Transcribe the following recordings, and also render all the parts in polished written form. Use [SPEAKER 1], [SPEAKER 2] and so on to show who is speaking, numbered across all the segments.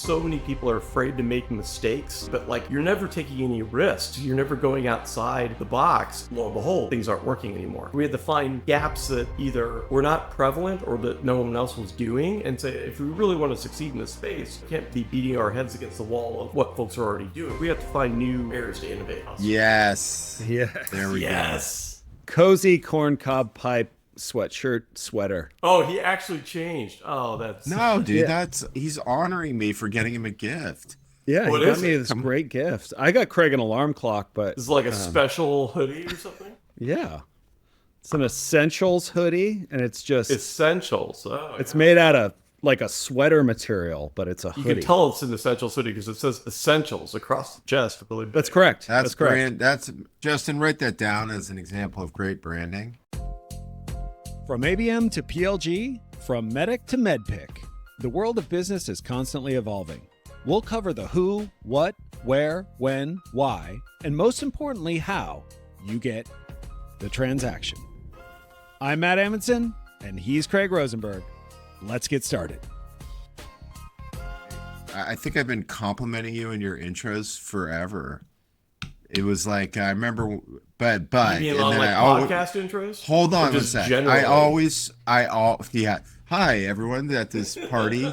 [SPEAKER 1] so many people are afraid to make mistakes, but like you're never taking any risks. You're never going outside the box. Lo and behold, things aren't working anymore. We had to find gaps that either were not prevalent or that no one else was doing, and say, if we really want to succeed in this space, we can't be beating our heads against the wall of what folks are already doing. We have to find new areas to innovate.
[SPEAKER 2] Yes.
[SPEAKER 3] Yeah.
[SPEAKER 2] There we go.
[SPEAKER 3] Cozy corncob pipe sweater.
[SPEAKER 1] Oh, he actually changed. Oh, that's...
[SPEAKER 2] No, dude, he's honoring me for getting him a gift.
[SPEAKER 3] Yeah, he got me this great gift. I got Craig an alarm clock, but...
[SPEAKER 1] This is like a special hoodie or something?
[SPEAKER 3] Yeah. It's an Essentials hoodie, and it's just...
[SPEAKER 1] Essentials. Oh,
[SPEAKER 3] it's made out of like a sweater material, but it's a hoodie.
[SPEAKER 1] You can tell it's an Essentials hoodie because it says Essentials across the chest. Really big.
[SPEAKER 3] That's correct.
[SPEAKER 2] That's correct. That's Justin, write that down as an example of great branding.
[SPEAKER 3] From ABM to PLG, from Medic to MedPick, the world of business is constantly evolving. We'll cover the who, what, where, when, why, and most importantly, how you get the transaction. I'm Matt Amundson, and he's Craig Rosenberg. Let's get started.
[SPEAKER 2] I think I've been complimenting you in your intros forever. It was like, I remember, but
[SPEAKER 1] you mean on like podcast intros?
[SPEAKER 2] Hold on a sec. Hi everyone at this party.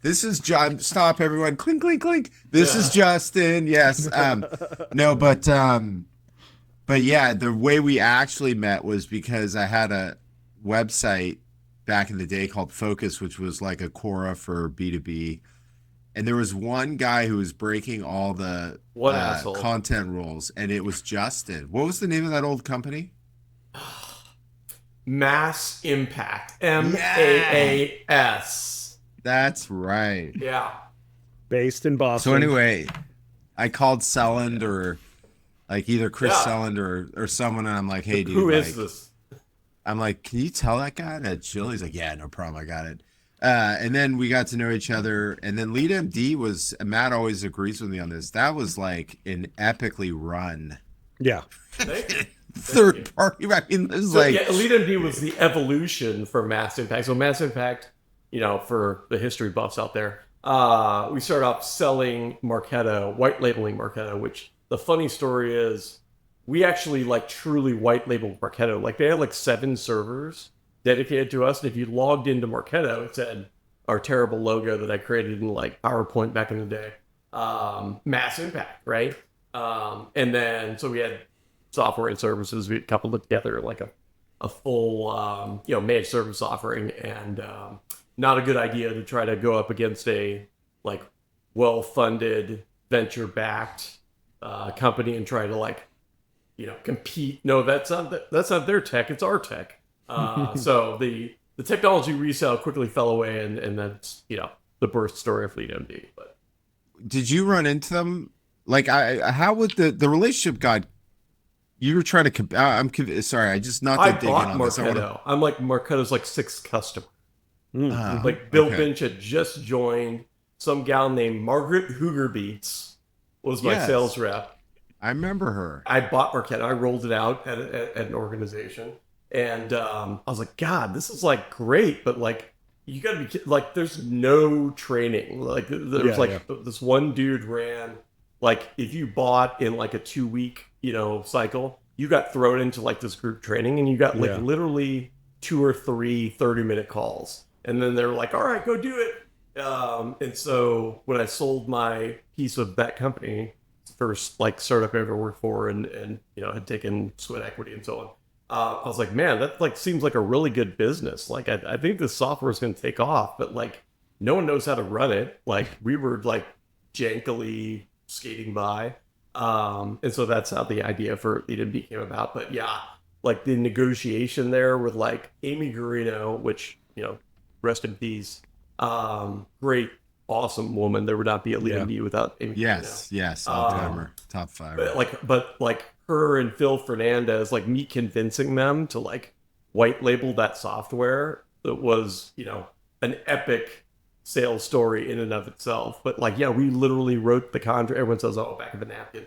[SPEAKER 2] This is John. Stop everyone. Clink, clink, clink. This is Justin. Yes. No, but yeah, the way we actually met was because I had a website back in the day called Focus, which was like a Quora for B2B. And there was one guy who was breaking all the content rules, and it was Justin. What was the name of that old company?
[SPEAKER 1] Mass Impact. MAAS.
[SPEAKER 2] That's right.
[SPEAKER 1] Yeah.
[SPEAKER 3] Based in Boston.
[SPEAKER 2] So anyway, I called Selland or like either Chris Selland or someone, and I'm like, hey, dude.
[SPEAKER 1] Who is this?
[SPEAKER 2] I'm like, can you tell that guy that chill? He's like, yeah, no problem. I got it. And then we got to know each other. And then LeadMD was, Matt always agrees with me on this, that was like an epically run.
[SPEAKER 3] Yeah.
[SPEAKER 2] Third party. I mean, this is
[SPEAKER 1] LeadMD was the evolution for Mass Impact. So Mass Impact, for the history buffs out there, we started off selling Marketo, white labeling Marketo, which the funny story is we actually like truly white labeled Marketo. Like they had like 7 servers dedicated to us, and if you logged into Marketo, it said our terrible logo that I created in like PowerPoint back in the day, Mass Impact, right? And then so we had software and services. We coupled it together like a full managed service offering, and not a good idea to try to go up against a like well-funded venture-backed company and try to compete. No, that's not their tech, it's our tech. So the technology resale quickly fell away, and that's the birth story of LeadMD. But
[SPEAKER 2] did you run into them? Like, how would the relationship got? You were trying to. I'm sorry. I just not to dig in on
[SPEAKER 1] Marketo.
[SPEAKER 2] this.
[SPEAKER 1] I'm like Marketo's like 6th customer. Like Bill Finch had just joined. Some gal named Margaret Hoogerbeats was my sales rep.
[SPEAKER 2] I remember her.
[SPEAKER 1] I bought Marketo. I rolled it out at an organization. And I was like, God, this is like great, but like you gotta be like, there's no training. Like there's this one dude ran, like if you bought in like a 2-week cycle, you got thrown into like this group training, and you got like literally 2 or 3 30-minute calls, and then they're like, all right, go do it. And so when I sold my piece of that company, first like startup I ever worked for, and had taken sweat equity and so on. I was like, man, that like seems like a really good business. Like, I think this software is going to take off, but like, no one knows how to run it. Like, we were like jankily skating by, and so that's how the idea for LeadMD came about. But yeah, like the negotiation there with like Amy Garino, which rest in peace, great, awesome woman. There would not be a LeadMD without Amy.
[SPEAKER 2] Yes, all-timer, top 5.
[SPEAKER 1] But her and Phil Fernandez, like me convincing them to like white label that software, that was an epic sales story in and of itself. But like, we literally wrote the contract. Everyone says, oh, back of a napkin.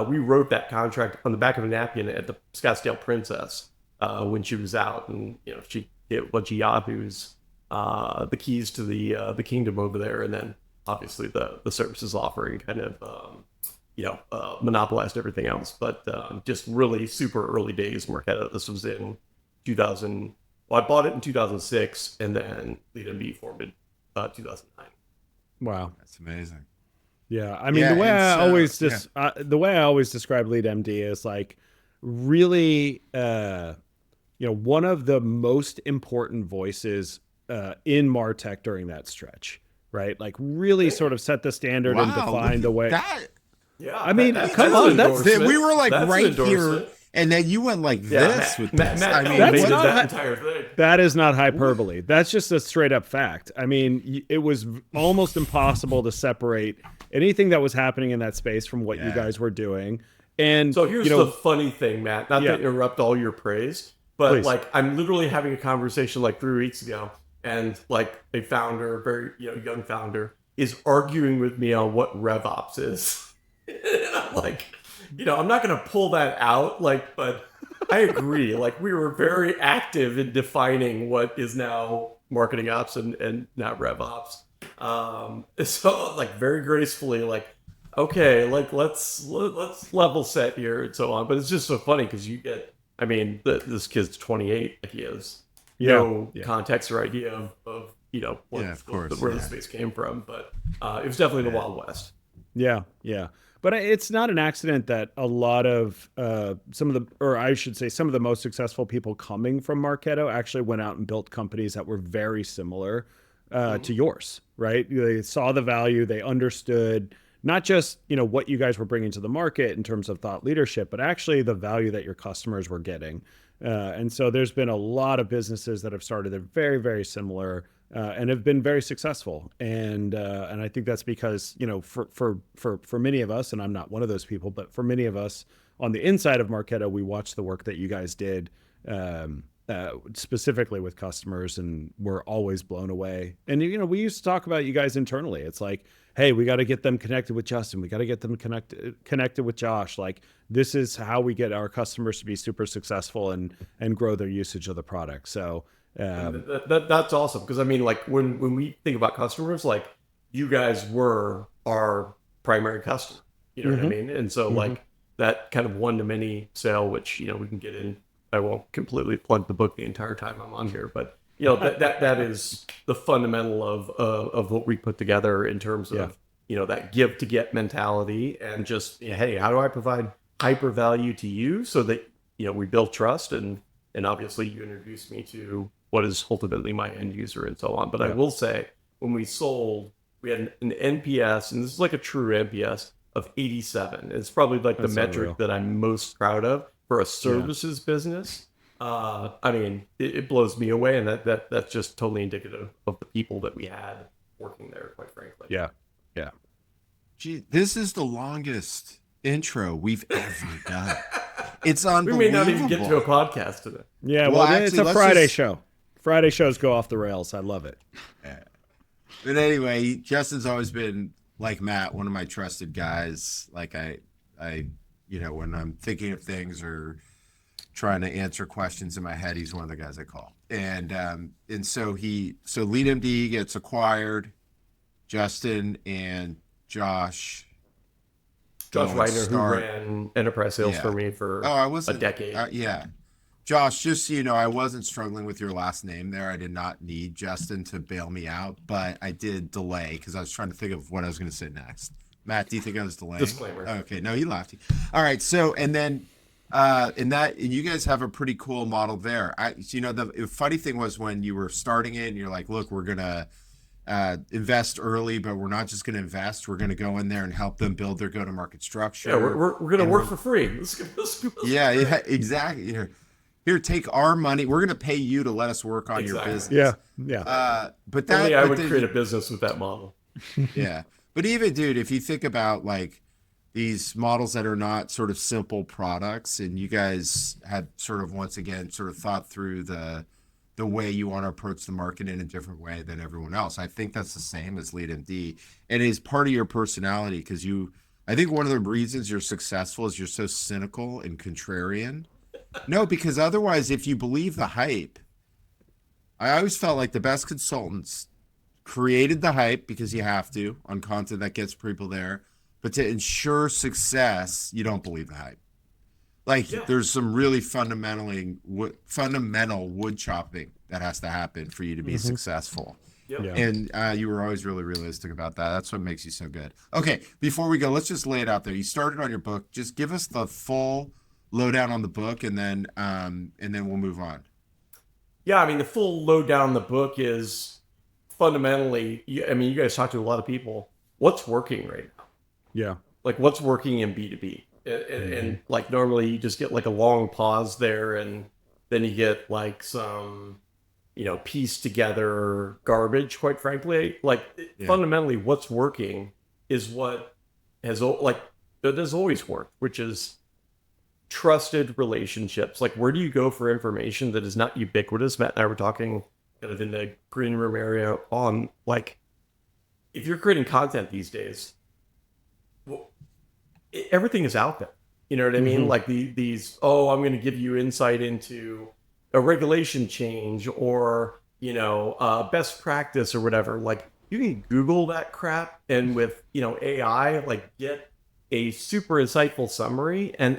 [SPEAKER 1] We wrote that contract on the back of a napkin at the Scottsdale Princess when she was out, and she gave Yabu's the keys to the kingdom over there, and then obviously the services offering kind of monopolized everything else. But just really super early days Marketo. This was in 2000. Well, I bought it in 2006, and then LeadMD formed in 2009.
[SPEAKER 3] Wow,
[SPEAKER 2] that's amazing.
[SPEAKER 3] Yeah, I mean, the way I always describe LeadMD is like really, one of the most important voices in MarTech during that stretch, right? Like really sort of set the standard and define the way.
[SPEAKER 1] Yeah,
[SPEAKER 3] I mean, come on,
[SPEAKER 2] we were like right here, and then you went like this with this.
[SPEAKER 1] I mean,
[SPEAKER 3] that's
[SPEAKER 1] not that entire thing.
[SPEAKER 3] That is not hyperbole. That's just a straight up fact. I mean, it was almost impossible to separate anything that was happening in that space from what you guys were doing. And
[SPEAKER 1] so here's the funny thing, Matt. Not to interrupt all your praise, but please. Like I'm literally having a conversation like 3 weeks ago, and like a founder, very young founder, is arguing with me on what RevOps is. And I'm like, I'm not going to pull that out, like, but I agree. Like, we were very active in defining what is now marketing ops and not RevOps. So, like, very gracefully, like, okay, like, let's level set here and so on. But it's just so funny because you get, I mean, this kid's 28. He has no context or idea of where the space came from. But it was definitely the Wild West.
[SPEAKER 3] Yeah, yeah. But it's not an accident that a lot of some of the most successful people coming from Marketo actually went out and built companies that were very similar to yours, right? They saw the value, they understood not just what you guys were bringing to the market in terms of thought leadership, but actually the value that your customers were getting. And so there's been a lot of businesses that have started that very, very similar. And have been very successful, and I think that's because for many of us, and I'm not one of those people, but for many of us on the inside of Marketo, we watched the work that you guys did specifically with customers, and we're always blown away. And we used to talk about you guys internally. It's like, hey, we got to get them connected with Justin. We got to get them connected with Josh. Like this is how we get our customers to be super successful and grow their usage of the product. So.
[SPEAKER 1] That's awesome because I mean, like when we think about customers, like you guys were our primary customer, you know what I mean, and so like that kind of one-to-many sale, which we can get in. I won't completely plug the book the entire time I'm on here, but that is the fundamental of what we put together in terms of that give to get mentality and just hey, how do I provide hyper value to you so that we build trust and obviously you introduced me to what is ultimately my end user and so on. But I will say, when we sold, we had an NPS, and this is like a true NPS of 87. It's probably like the metric that I'm most proud of for a services business. I mean, it blows me away, and that's just totally indicative of the people that we had working there, quite frankly.
[SPEAKER 3] Yeah, yeah.
[SPEAKER 2] Gee, this is the longest intro we've ever done. It's unbelievable.
[SPEAKER 1] We may not even get to a podcast today.
[SPEAKER 3] Yeah, well actually, it's a Friday show. Friday shows go off the rails. I love it.
[SPEAKER 2] Yeah. But anyway, Justin's always been, like Matt, one of my trusted guys. Like I when I'm thinking of things or trying to answer questions in my head, he's one of the guys I call. And so LeadMD gets acquired. Justin and Josh
[SPEAKER 1] Reiner, who ran enterprise sales for me for a decade.
[SPEAKER 2] Josh, just so you know, I wasn't struggling with your last name there. I did not need Justin to bail me out, but I did delay because I was trying to think of what I was going to say next. Matt, do you think I was delaying?
[SPEAKER 1] Disclaimer.
[SPEAKER 2] Okay, no, he laughed. All right, so and then you guys have a pretty cool model there. The funny thing was when you were starting it, and you're like, look, we're gonna invest early, but we're not just going to invest. We're going to go in there and help them build their go-to-market structure.
[SPEAKER 1] Yeah, we're going to work for free.
[SPEAKER 2] Exactly. Here, take our money. We're going to pay you to let us work on your business.
[SPEAKER 3] Yeah.
[SPEAKER 2] But
[SPEAKER 1] only I would create a business with that model.
[SPEAKER 2] Yeah. But even, dude, if you think about like these models that are not sort of simple products, and you guys have sort of once again sort of thought through the way you want to approach the market in a different way than everyone else. I think that's the same as LeadMD, and it is part of your personality because I think one of the reasons you're successful is you're so cynical and contrarian. No, because otherwise, if you believe the hype, I always felt like the best consultants created the hype because you have to on content that gets people there, but to ensure success, you don't believe the hype. Like there's some really fundamental wood chopping that has to happen for you to be successful.
[SPEAKER 1] Yep.
[SPEAKER 3] Yeah.
[SPEAKER 2] And you were always really realistic about that. That's what makes you so good. Okay, before we go, let's just lay it out there. You started on your book. Just give us the full lowdown on the book, and then we'll move on.
[SPEAKER 1] Yeah, I mean, the full lowdown on the book is fundamentally, I mean, you guys talk to a lot of people. What's working right now?
[SPEAKER 3] Yeah.
[SPEAKER 1] Like, what's working in B2B? And like, normally you just get like a long pause there, and then you get like some, pieced together garbage, quite frankly. Like, fundamentally, what's working is what has, like, it has always worked, which is trusted relationships. Like, where do you go for information that is not ubiquitous? Matt and I were talking kind of in the green room area on, like, if you're creating content these days, well, everything is out there. You know what I mean? Like these, I'm going to give you insight into a regulation change or, best practice or whatever. Like, you can Google that crap and with, AI, like, get a super insightful summary, and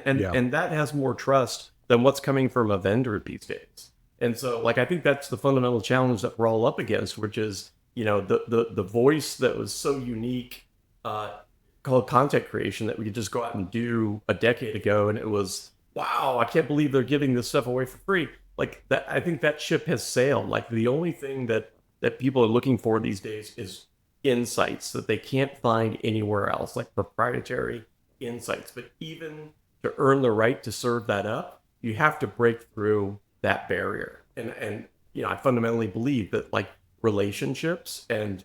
[SPEAKER 1] that has more trust than what's coming from a vendor these days. And so, like, I think that's the fundamental challenge that we're all up against, which is, the voice that was so unique, called content creation, that we could just go out and do a decade ago, and it was, wow, I can't believe they're giving this stuff away for free. Like, that, I think that ship has sailed. Like, the only thing that people are looking for these days is insights that they can't find anywhere else, like proprietary insights. But even to earn the right to serve that up, you have to break through that barrier. And I fundamentally believe that, like, relationships and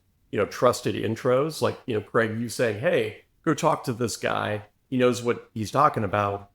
[SPEAKER 1] trusted intros, like, Craig, you saying, hey, go talk to this guy, he knows what he's talking about.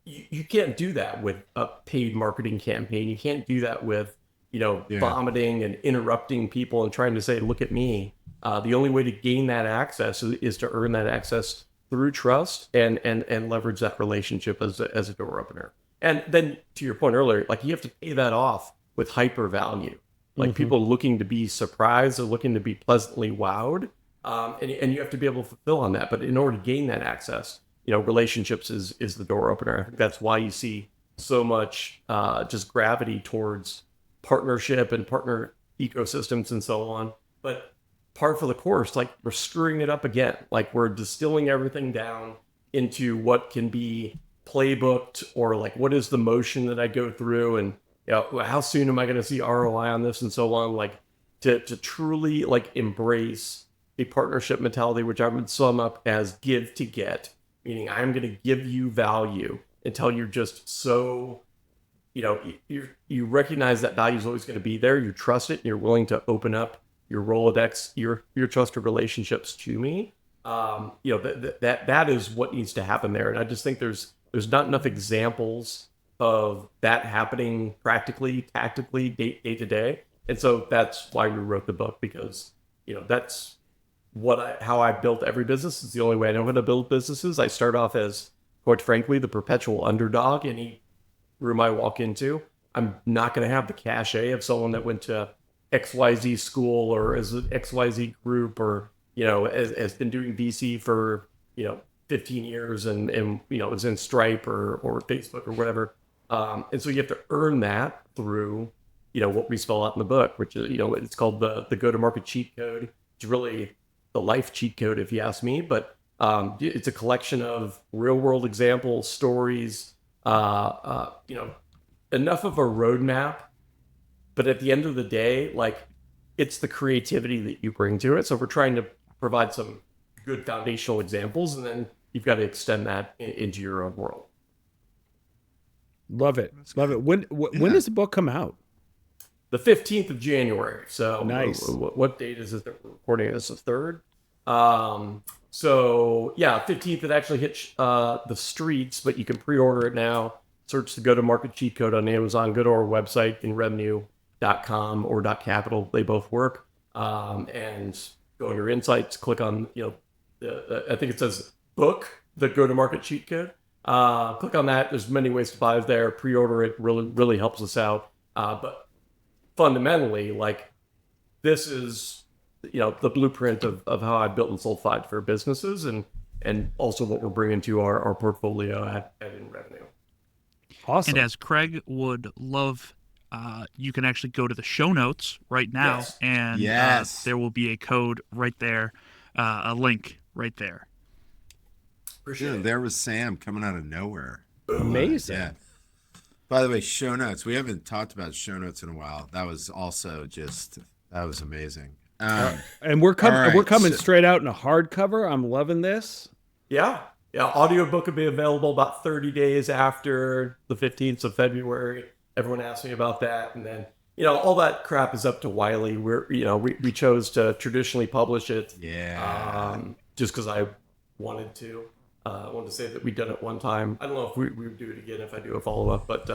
[SPEAKER 1] You can't do that with a paid marketing campaign. You can't do that with vomiting and interrupting people and trying to say, look at me. The only way to gain that access is to earn that access through trust and leverage that relationship as a door opener. And then, to your point earlier, like, you have to pay that off with hyper value. Like, people looking to be surprised or looking to be pleasantly wowed. And you have to be able to fulfill on that. But in order to gain that access, relationships is the door opener. I think that's why you see so much just gravity towards partnership and partner ecosystems and so on. But par for the course, like, we're screwing it up again. Like, we're distilling everything down into what can be playbooked, or like, what is the motion that I go through, and how soon am I going to see ROI on this and so on. Like, to truly, like, embrace a partnership mentality, which I would sum up as give to get, meaning I'm going to give you value until you're just so, you recognize that value is always going to be there. You trust it, and you're willing to open up your Rolodex, your trusted relationships to me. That is what needs to happen there. And I just think there's not enough examples of that happening practically, tactically, day to day. And so that's why we wrote the book, because that's how I built every business. It's the only way I know how to build businesses. I start off as, quite frankly, the perpetual underdog. Any room I walk into, I'm not going to have the cachet of someone that went to XYZ school or as an XYZ group, or has been doing VC for 15 years and is in Stripe or Facebook or whatever. And so you have to earn that through what we spell out in the book, which is it's called the go-to-market cheat code. It's really the life cheat code, if you ask me. But it's a collection of real-world examples, stories, enough of a roadmap. But at the end of the day, like, it's the creativity that you bring to it. So we're trying to provide some good foundational examples, and then you've got to extend that into your own world.
[SPEAKER 3] Love it. Love it. When does the book come out?
[SPEAKER 1] The 15th of January. So
[SPEAKER 3] nice.
[SPEAKER 1] What date is it that we're recording? This is the 3rd. So yeah, 15th it actually hits the streets, but you can pre-order it now. Search the go-to-market cheat code on Amazon. Go to our website, inrevenue.com or .capital. They both work. And go under insights, click on, I think it says book, the go-to-market cheat code. Click on that. There's many ways to buy it there. Pre-order it really helps us out. But fundamentally, like, this is the blueprint of how I built and sold 5-figure businesses, and also what we're bringing to our portfolio at in revenue.
[SPEAKER 3] Awesome.
[SPEAKER 4] And as Craig would love, you can actually go to the show notes right now,
[SPEAKER 1] Yes.
[SPEAKER 4] and
[SPEAKER 2] Yes.
[SPEAKER 4] there will be a code right there, a link right there.
[SPEAKER 1] Appreciate
[SPEAKER 2] Dude,
[SPEAKER 1] it.
[SPEAKER 2] there was Sam coming out of nowhere.
[SPEAKER 3] Amazing.
[SPEAKER 2] Yeah. By the way, show notes. We haven't talked about show notes in a while. That was also that was amazing.
[SPEAKER 3] And we're coming.
[SPEAKER 2] All right,
[SPEAKER 3] We're coming
[SPEAKER 2] so-
[SPEAKER 3] straight out in a hardcover. I'm loving this.
[SPEAKER 1] Yeah. Audiobook will be available about 30 days after the 15th of February. Everyone asked me about that, and then all that crap is up to Wiley. We chose to traditionally publish it.
[SPEAKER 2] Yeah.
[SPEAKER 1] Just because I wanted to. I wanted to say that we'd done it one time. I don't know if we would do it again if I do a follow-up, but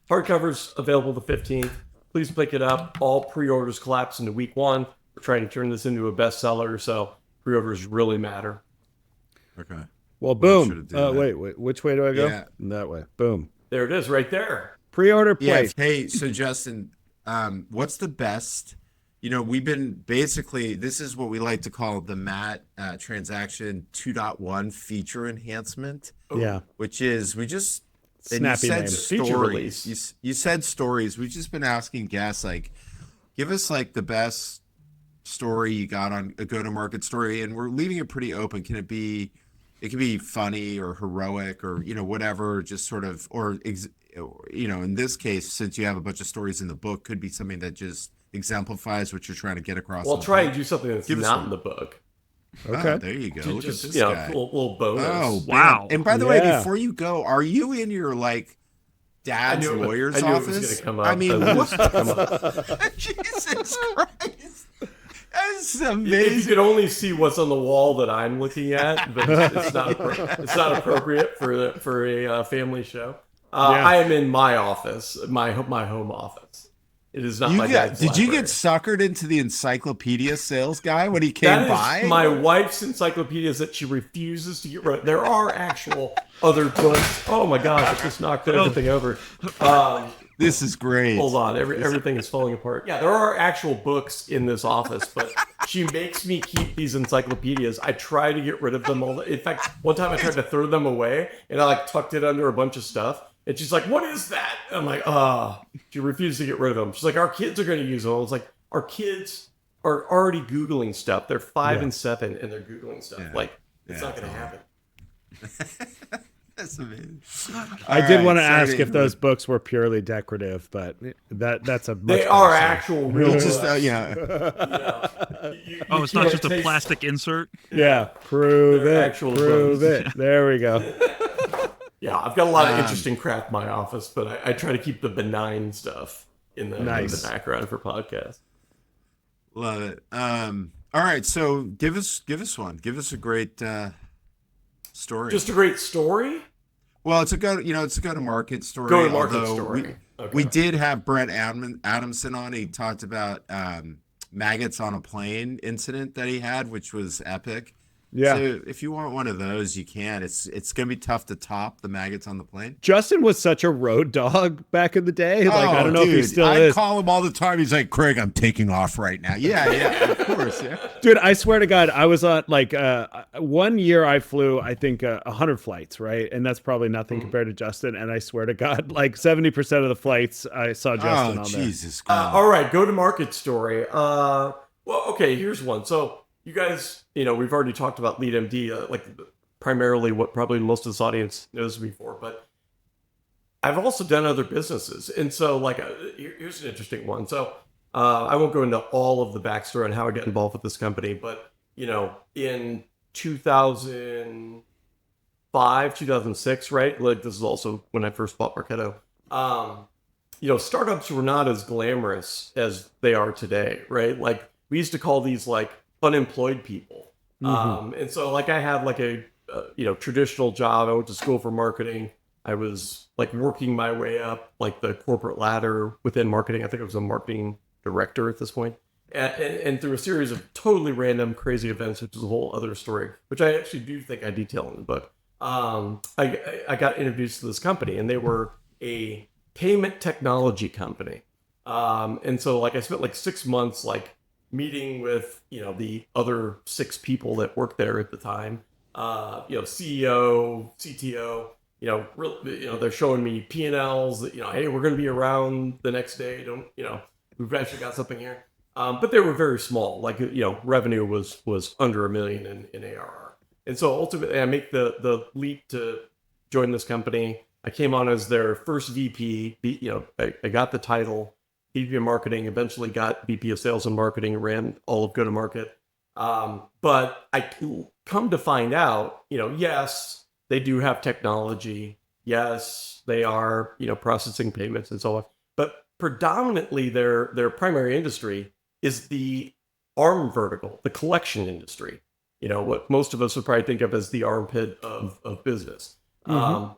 [SPEAKER 1] hardcover's available the 15th. Please pick it up. All pre-orders collapse into week 1. We're trying to turn this into a bestseller, so pre-orders really matter.
[SPEAKER 2] Okay.
[SPEAKER 3] Well,
[SPEAKER 2] should've
[SPEAKER 3] boom.
[SPEAKER 2] done that.
[SPEAKER 3] Wait. Which way do I go?
[SPEAKER 2] Yeah.
[SPEAKER 3] That way. Boom.
[SPEAKER 1] There it is right there.
[SPEAKER 3] Pre-order
[SPEAKER 2] Yeah.
[SPEAKER 3] place.
[SPEAKER 2] Hey, so Justin, what's the best? We've been basically, this is what we like to call the Matt transaction 2.1 feature enhancement,
[SPEAKER 3] Yeah.
[SPEAKER 2] which is we just and
[SPEAKER 3] Snappy
[SPEAKER 2] you said
[SPEAKER 3] name.
[SPEAKER 1] Feature
[SPEAKER 2] stories.
[SPEAKER 1] release.
[SPEAKER 2] You said stories. We've just been asking guests give us the best story you got on a go-to-market story, and we're leaving it pretty open. It can be funny or heroic or whatever, just sort of, or in this case, since you have a bunch of stories in the book, could be something that just exemplifies what you're trying to get across.
[SPEAKER 1] Well,
[SPEAKER 2] in the
[SPEAKER 1] try
[SPEAKER 2] book.
[SPEAKER 1] and do something that's
[SPEAKER 2] Give us
[SPEAKER 1] not
[SPEAKER 2] one.
[SPEAKER 1] in the book.
[SPEAKER 3] Okay.
[SPEAKER 2] Oh, there you go. Look
[SPEAKER 1] Just
[SPEAKER 2] at this guy.
[SPEAKER 1] little bonus.
[SPEAKER 2] Oh,
[SPEAKER 4] Wow.
[SPEAKER 2] man. And by the way,
[SPEAKER 3] Yeah.
[SPEAKER 2] before you go, are you in your dad's
[SPEAKER 1] I knew
[SPEAKER 2] lawyer's
[SPEAKER 1] it
[SPEAKER 2] office?
[SPEAKER 1] was going to come up.
[SPEAKER 2] I mean,
[SPEAKER 1] It was
[SPEAKER 2] what?
[SPEAKER 1] gonna come up.
[SPEAKER 2] Jesus Christ. That's
[SPEAKER 1] If you
[SPEAKER 2] amazing.
[SPEAKER 1] could only see what's on the wall that I'm looking at, but it's not appropriate for a family show.
[SPEAKER 3] Yeah.
[SPEAKER 1] I am in my office, my home office. It is not my dad's
[SPEAKER 2] Did you
[SPEAKER 1] library.
[SPEAKER 2] get suckered into the encyclopedia sales guy when he came
[SPEAKER 1] That is
[SPEAKER 2] by?
[SPEAKER 1] my wife's encyclopedias that she refuses to get rid of. There are actual other books. Oh my gosh, I just knocked everything over.
[SPEAKER 2] This is great.
[SPEAKER 1] Hold on, everything is falling apart. Yeah, there are actual books in this office, but she makes me keep these encyclopedias. I try to get rid of them all. In fact, one time I tried to throw them away, and I tucked it under a bunch of stuff. And she's like, "What is that?" And I'm like, She refused to get rid of them. She's like, "Our kids are going to use them." I was like, "Our kids are already Googling stuff. They're 5 and 7, and they're Googling stuff. It's not going to happen."
[SPEAKER 2] That's amazing.
[SPEAKER 3] I did want to
[SPEAKER 2] sorry
[SPEAKER 3] ask
[SPEAKER 2] to
[SPEAKER 3] if those books were purely decorative, but that's a much
[SPEAKER 1] They
[SPEAKER 3] better
[SPEAKER 1] are
[SPEAKER 3] story.
[SPEAKER 1] actual real books.
[SPEAKER 2] Just,
[SPEAKER 4] Oh, it's not just a
[SPEAKER 1] taste-
[SPEAKER 4] plastic insert.
[SPEAKER 3] Yeah, prove
[SPEAKER 1] They're
[SPEAKER 3] it.
[SPEAKER 1] actual
[SPEAKER 3] Prove
[SPEAKER 1] books.
[SPEAKER 3] it. There we go.
[SPEAKER 1] Yeah, I've got a lot of interesting crap in my office, but I try to keep the benign stuff in the background for podcasts.
[SPEAKER 2] Love it. All right, so give us one. Give us a great story.
[SPEAKER 1] Just a great story.
[SPEAKER 2] Well, it's a go-to-market story.
[SPEAKER 1] Go-to-market
[SPEAKER 2] although
[SPEAKER 1] story. Okay.
[SPEAKER 2] We did have Brent Adamson on. He talked about maggots on a plane incident that he had, which was epic.
[SPEAKER 3] Yeah.
[SPEAKER 2] So if you want one of those, you can. It's going to be tough to top the maggots on the plane.
[SPEAKER 3] Justin was such a road dog back in the day. I don't know if he still
[SPEAKER 2] I
[SPEAKER 3] is.
[SPEAKER 2] call him all the time. He's like, "Craig, I'm taking off right now." Yeah, of course. Yeah.
[SPEAKER 3] Dude, I swear to God, I was on 1 year I flew, I think 100 flights, right? And that's probably nothing compared to Justin. And I swear to God, 70% of the flights I saw Justin on there.
[SPEAKER 2] Jesus Christ.
[SPEAKER 1] All right, go to market story. Well, okay, here's one. So you guys, we've already talked about LeadMD, primarily what probably most of this audience knows me for, but I've also done other businesses. And so here's an interesting one. So I won't go into all of the backstory on how I got involved with this company, but in 2005, 2006, right? This is also when I first bought Marketo. Startups were not as glamorous as they are today, right? We used to call these unemployed people. And so I had a traditional job. I went to school for marketing. I was working my way up the corporate ladder within marketing. I think I was a marketing director at this point. And through a series of totally random crazy events, which is a whole other story, which I actually do think I detail in the book. I got introduced to this company, and they were a payment technology company. And so I spent 6 months meeting with, the other 6 people that worked there at the time, CEO, CTO, they're showing me P&Ls that, hey, we're going to be around the next day. We've actually got something here. But they were very small. Like, revenue was under $1 million in ARR. And so ultimately I make the leap to join this company. I came on as their first VP. I got the title, VP of marketing, eventually got VP of sales and marketing, ran all of go-to-market. But I come to find out, yes, they do have technology. Yes, they are, processing payments and so on. But predominantly their primary industry is the arm vertical, the collection industry. What most of us would probably think of as the armpit of business.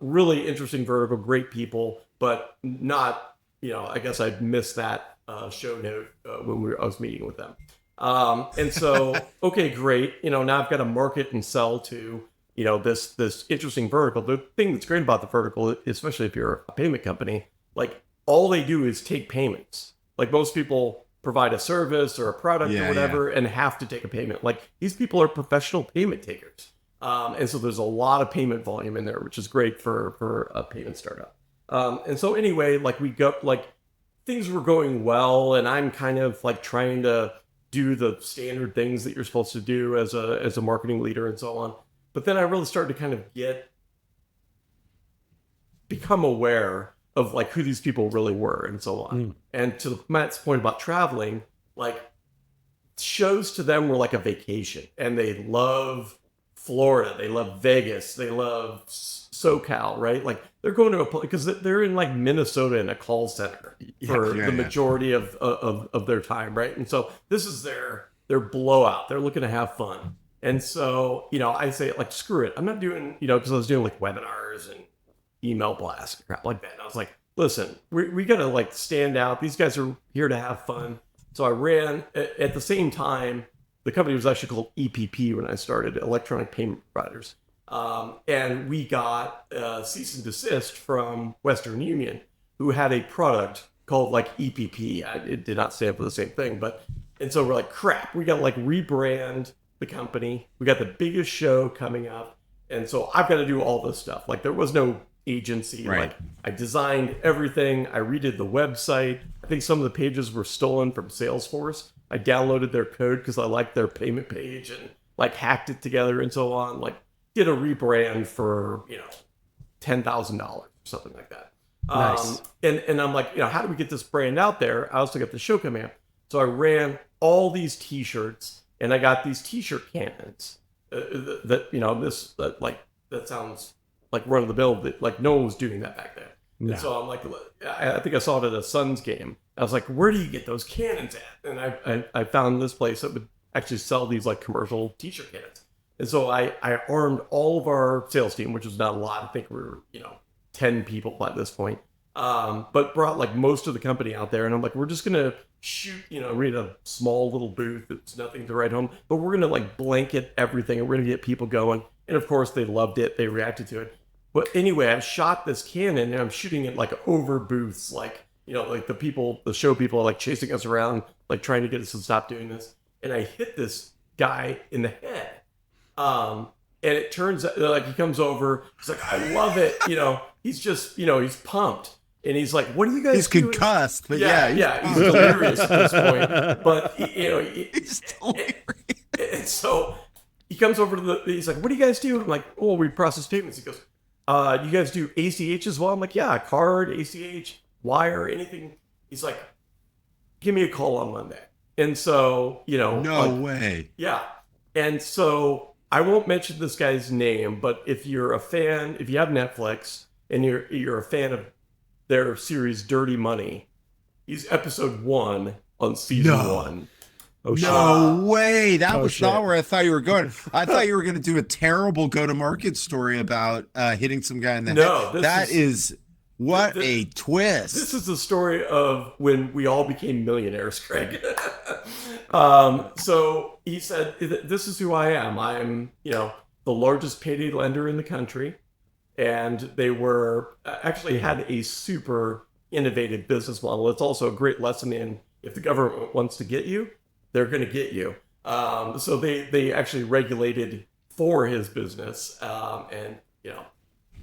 [SPEAKER 1] Really interesting vertical, great people, but not, I guess I missed that show note when I was meeting with them. And so, okay, great. Now I've got to market and sell to, this interesting vertical. The thing that's great about the vertical, especially if you're a payment company, like all they do is take payments. Like most people provide a service or a product or whatever and have to take a payment. Like these people are professional payment takers. And so there's a lot of payment volume in there, which is great for a payment startup. And so anyway, like things were going well, and I'm kind of like trying to do the standard things that you're supposed to do as a marketing leader and so on. But then I really started to kind of become aware of like who these people really were and so on. And to Matt's point about traveling, like shows to them were like a vacation, and they love Florida, they love Vegas, they love SoCal, right? Like they're going to a place because they're in like Minnesota in a call center for the majority of their time, right? And so this is their blowout. They're looking to have fun. And so, I say like, screw it. I'm not doing, because I was doing like webinars and email blasts and crap like that. And I was like, listen, we got to like stand out. These guys are here to have fun. So I ran at the same time. The company was actually called EPP when I started, Electronic Payment Providers. And we got cease and desist from Western Union, who had a product called like EPP. It did not stand for the same thing, and so we're like, crap, we got to like rebrand the company. We got the biggest show coming up. And so I've got to do all this stuff. Like there was no agency.
[SPEAKER 2] Right.
[SPEAKER 1] Like I designed everything. I redid the website. I think some of the pages were stolen from Salesforce. I downloaded their code because I liked their payment page and like hacked it together and so on. Like did a rebrand for, $10,000 or something like that.
[SPEAKER 3] Nice.
[SPEAKER 1] And I'm like, how do we get this brand out there? I also got the show coming up. So I ran all these t-shirts, and I got these t-shirt cannons that sounds like run of the mill, that like no one was doing that back then. No. And so I'm like, I think I saw it at a Suns game. I was like, where do you get those cannons at? And I found this place that would actually sell these like commercial t-shirt cannons. And so I armed all of our sales team, which was not a lot. I think we were, 10 people at this point. But brought like most of the company out there. And I'm like, we're just going to shoot, we're in a small little booth. It's nothing to write home, but we're going to like blanket everything, and we're going to get people going. And of course they loved it. They reacted to it. But anyway, I shot this cannon, and I'm shooting it like over booths, like, like the show people are like chasing us around, like trying to get us to stop doing this. And I hit this guy in the head. And it turns out like he comes over, he's like, I love it. He's just, he's pumped. And he's like, what are you guys
[SPEAKER 2] He's
[SPEAKER 1] doing?
[SPEAKER 2] Concussed, but
[SPEAKER 1] he's delirious at this point. But,
[SPEAKER 2] he's delirious.
[SPEAKER 1] And so he comes over to he's like, what do you guys do? I'm like, oh, we process payments. He goes, you guys do ACH as well? I'm like, yeah, card, ACH, wire, anything. He's like, give me a call on Monday. And so,
[SPEAKER 2] no way.
[SPEAKER 1] Yeah. And so I won't mention this guy's name, but if you're a fan, if you have Netflix and you're a fan of their series Dirty Money, he's episode 1 on season 1.
[SPEAKER 3] Oh, shit.
[SPEAKER 2] No way. That was
[SPEAKER 3] shit.
[SPEAKER 2] not where I thought you were going. I thought you were going to do a terrible go-to-market story about hitting some guy in the head. That is what a twist.
[SPEAKER 1] This is the story of when we all became millionaires, Craig. So he said, this is who I am. I'm, the largest payday lender in the country. And they were actually had a super innovative business model. It's also a great lesson in if the government wants to get you, they're going to get you. So they actually regulated for his business, and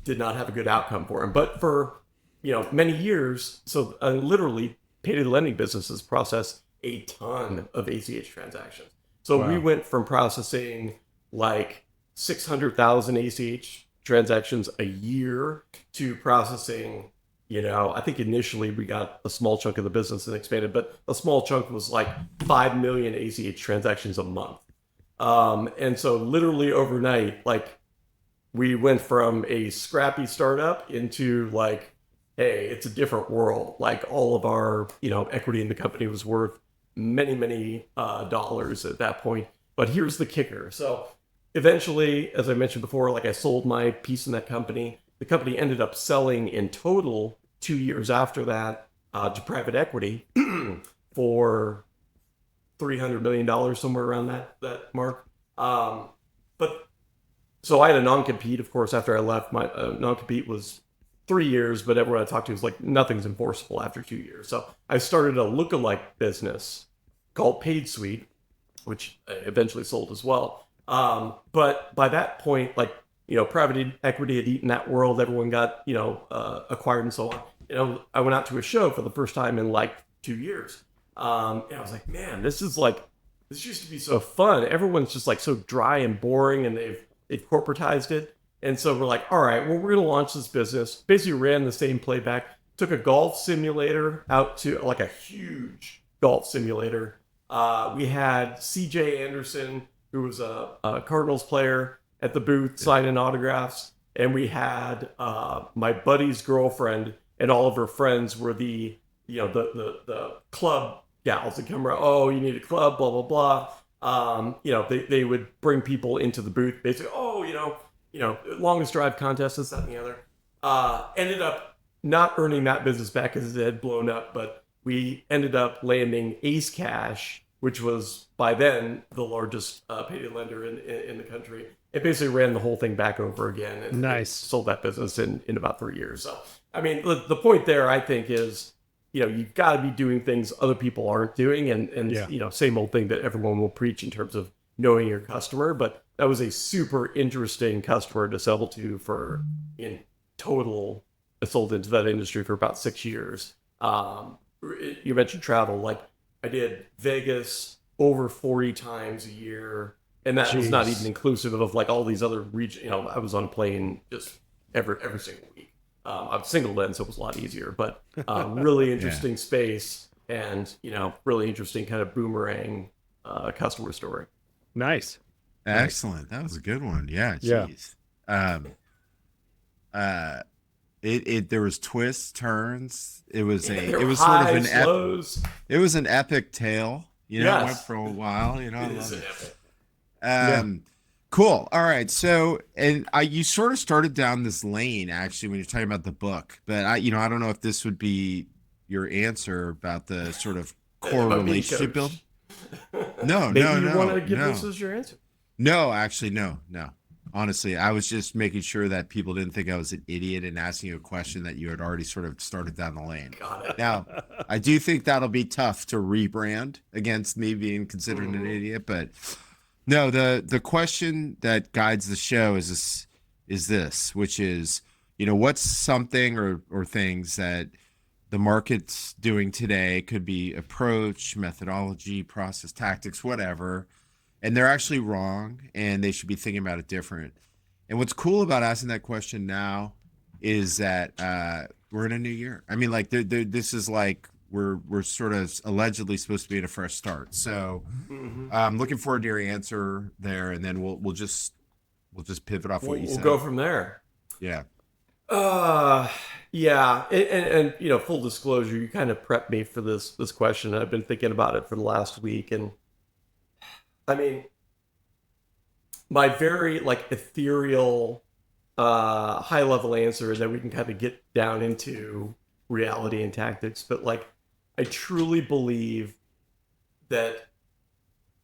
[SPEAKER 1] did not have a good outcome for him. But for many years, so literally payday lending businesses process a ton of ACH transactions. So we went from processing like 600,000 ACH transactions a year to processing, I think initially we got a small chunk of the business and expanded, but a small chunk was like 5 million ACH transactions a month. And so literally overnight, like we went from a scrappy startup into like, hey, it's a different world. Like all of our, equity in the company was worth many, many dollars at that point. But here's the kicker. So eventually, as I mentioned before, like I sold my piece in that company. The company ended up selling in total 2 years after that to private equity for $300 million, somewhere around that mark. But so I had a non-compete, of course, after I left. My non-compete was 3 years, but everyone I talked to was like, nothing's enforceable after 2 years. So I started a lookalike business called Paid Suite, which I eventually sold as well. But by that point, like, private equity had eaten that world. Everyone got, acquired and so on. I went out to a show for the first time in like 2 years. And I was like, man, this used to be so fun. Everyone's just like so dry and boring, and they've corporatized it. And so we're like, all right, well, we're going to launch this business. Basically ran the same playback, took a golf simulator out to like a huge golf simulator. We had CJ Anderson, who was a Cardinals player, at the booth signing autographs. And we had my buddy's girlfriend and all of her friends were the club gals that come around. Oh, you need a club, blah, blah, blah. They would bring people into the booth, basically, longest drive contest, this, that, and the other. Ended up not earning that business back because it had blown up, but we ended up landing Ace Cash, which was by then the largest payday lender in the country. It basically ran the whole thing back over again and sold that business in about 3 years. So, I mean, the point there, I think, is, you've got to be doing things other people aren't doing. And same old thing that everyone will preach in terms of knowing your customer. But that was a super interesting customer to sell to for, in total, I sold into that industry for about 6 years. You mentioned travel. Like, I did Vegas over 40 times a year. And that was not even inclusive of like all these other regions. I was on a plane just every single week. I was single then, so it was a lot easier. But really interesting space, and really interesting kind of boomerang customer story.
[SPEAKER 3] Nice,
[SPEAKER 2] excellent. That was a good one. Yeah, jeez. There was twists, turns. It was sort of an it was an epic tale. It went for a while. I love it. Cool. All right. So, and you sort of started down this lane actually when you're talking about the book, but I don't know if this would be your answer about the sort of core relationship build. No,
[SPEAKER 1] Maybe you want to give this as your answer.
[SPEAKER 2] No, actually, no. Honestly, I was just making sure that people didn't think I was an idiot and asking you a question that you had already sort of started down the lane.
[SPEAKER 1] Got it.
[SPEAKER 2] Now, I do think that'll be tough to rebrand against me being considered an idiot, but no, the question that guides the show is this, which is, what's something or things that the market's doing today, could be approach, methodology, process, tactics, whatever, and they're actually wrong and they should be thinking about it different. And what's cool about asking that question now is that we're in a new year. I mean, like this is like we're sort of allegedly supposed to be in a fresh start. So I'm looking forward to your answer there, and then we'll just pivot off what you said.
[SPEAKER 1] We'll go from there.
[SPEAKER 2] Yeah.
[SPEAKER 1] Yeah. And full disclosure, you kind of prepped me for this question. I've been thinking about it for the last week, and I mean, my very ethereal, high level answer is that we can kind of get down into reality and tactics, but I truly believe that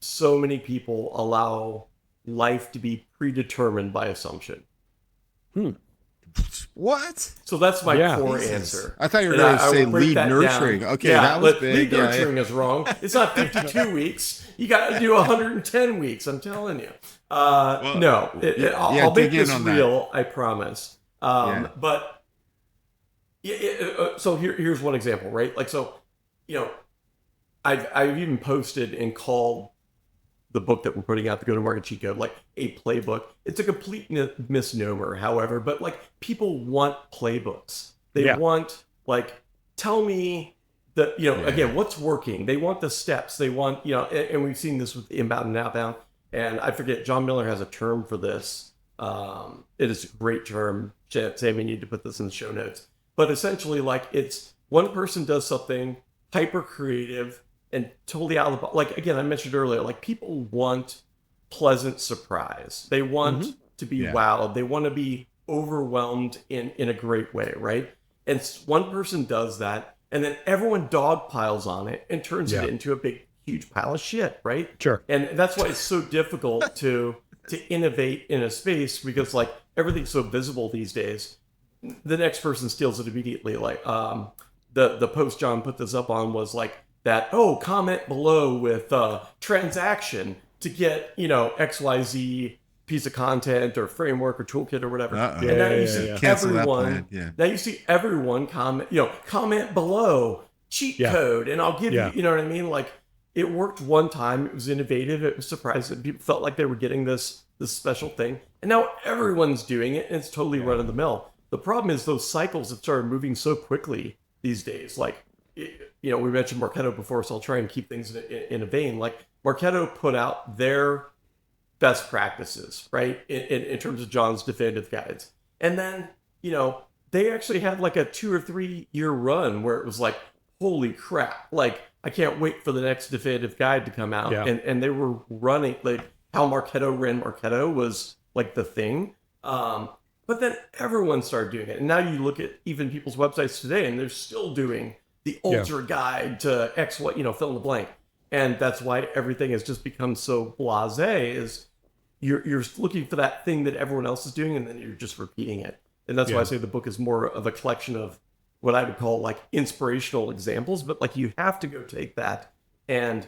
[SPEAKER 1] so many people allow life to be predetermined by assumption.
[SPEAKER 2] What?
[SPEAKER 1] So that's my
[SPEAKER 3] Yeah.
[SPEAKER 1] core
[SPEAKER 2] Jesus.
[SPEAKER 1] answer.
[SPEAKER 2] I thought you were
[SPEAKER 1] And
[SPEAKER 2] going to
[SPEAKER 1] I
[SPEAKER 2] say
[SPEAKER 1] will break
[SPEAKER 2] lead
[SPEAKER 1] that
[SPEAKER 2] nurturing.
[SPEAKER 1] down.
[SPEAKER 2] Okay, that was
[SPEAKER 1] lead
[SPEAKER 2] big. Yeah,
[SPEAKER 1] nurturing is wrong. It's not 52 weeks. You got to do 110 weeks. I'm telling you. No, I'll make
[SPEAKER 2] dig in
[SPEAKER 1] this
[SPEAKER 2] on that.
[SPEAKER 1] real. I promise.
[SPEAKER 2] Yeah.
[SPEAKER 1] But so here's one example, right? Like, so, I've even posted and called the book that we're putting out, the go-to-market cheat code, like a playbook. It's a complete misnomer, however, but like people want playbooks. They want, like, tell me that, again, what's working. They want the steps. They want, and we've seen this with inbound and outbound. And I forget, John Miller has a term for this. It is a great term. Sam, you need to put this in the show notes. But essentially, like, it's one person does something hyper creative and totally out of the box. Like, again, I mentioned earlier, like, people want pleasant surprise. They want to be wowed. They want to be overwhelmed in a great way, right? And one person does that, and then everyone dogpiles on it and turns it into a big, huge pile of shit, right?
[SPEAKER 3] Sure.
[SPEAKER 1] And that's why it's so difficult to innovate in a space, because, like, everything's so visible these days. The next person steals it immediately. Like, the post John put this up on was like, that, comment below with transaction to get, XYZ piece of content or framework or toolkit or whatever. And now you see everyone, now you see everyone comment below cheat code, and I'll give you, you know what I mean? Like, it worked one time. It was innovative. It was surprising. People felt like they were getting this special thing. And now everyone's doing it, and it's totally run of the mill. The problem is those cycles have started moving so quickly these days. Like, we mentioned Marketo before, so I'll try and keep things in a vein. Like, Marketo put out their best practices, right, in terms of John's definitive guides. And then, they actually had like a 2 or 3 year run where it was like, holy crap, like, I can't wait for the next definitive guide to come out.
[SPEAKER 3] Yeah.
[SPEAKER 1] And they were running, like, how Marketo ran Marketo was like the thing. But then everyone started doing it. And now you look at even people's websites today, and they're still doing the ultra guide to X, what, fill in the blank. And that's why everything has just become so blasé, is you're looking for that thing that everyone else is doing, and then you're just repeating it. And that's why I say the book is more of a collection of what I would call like inspirational examples, but like you have to go take that and,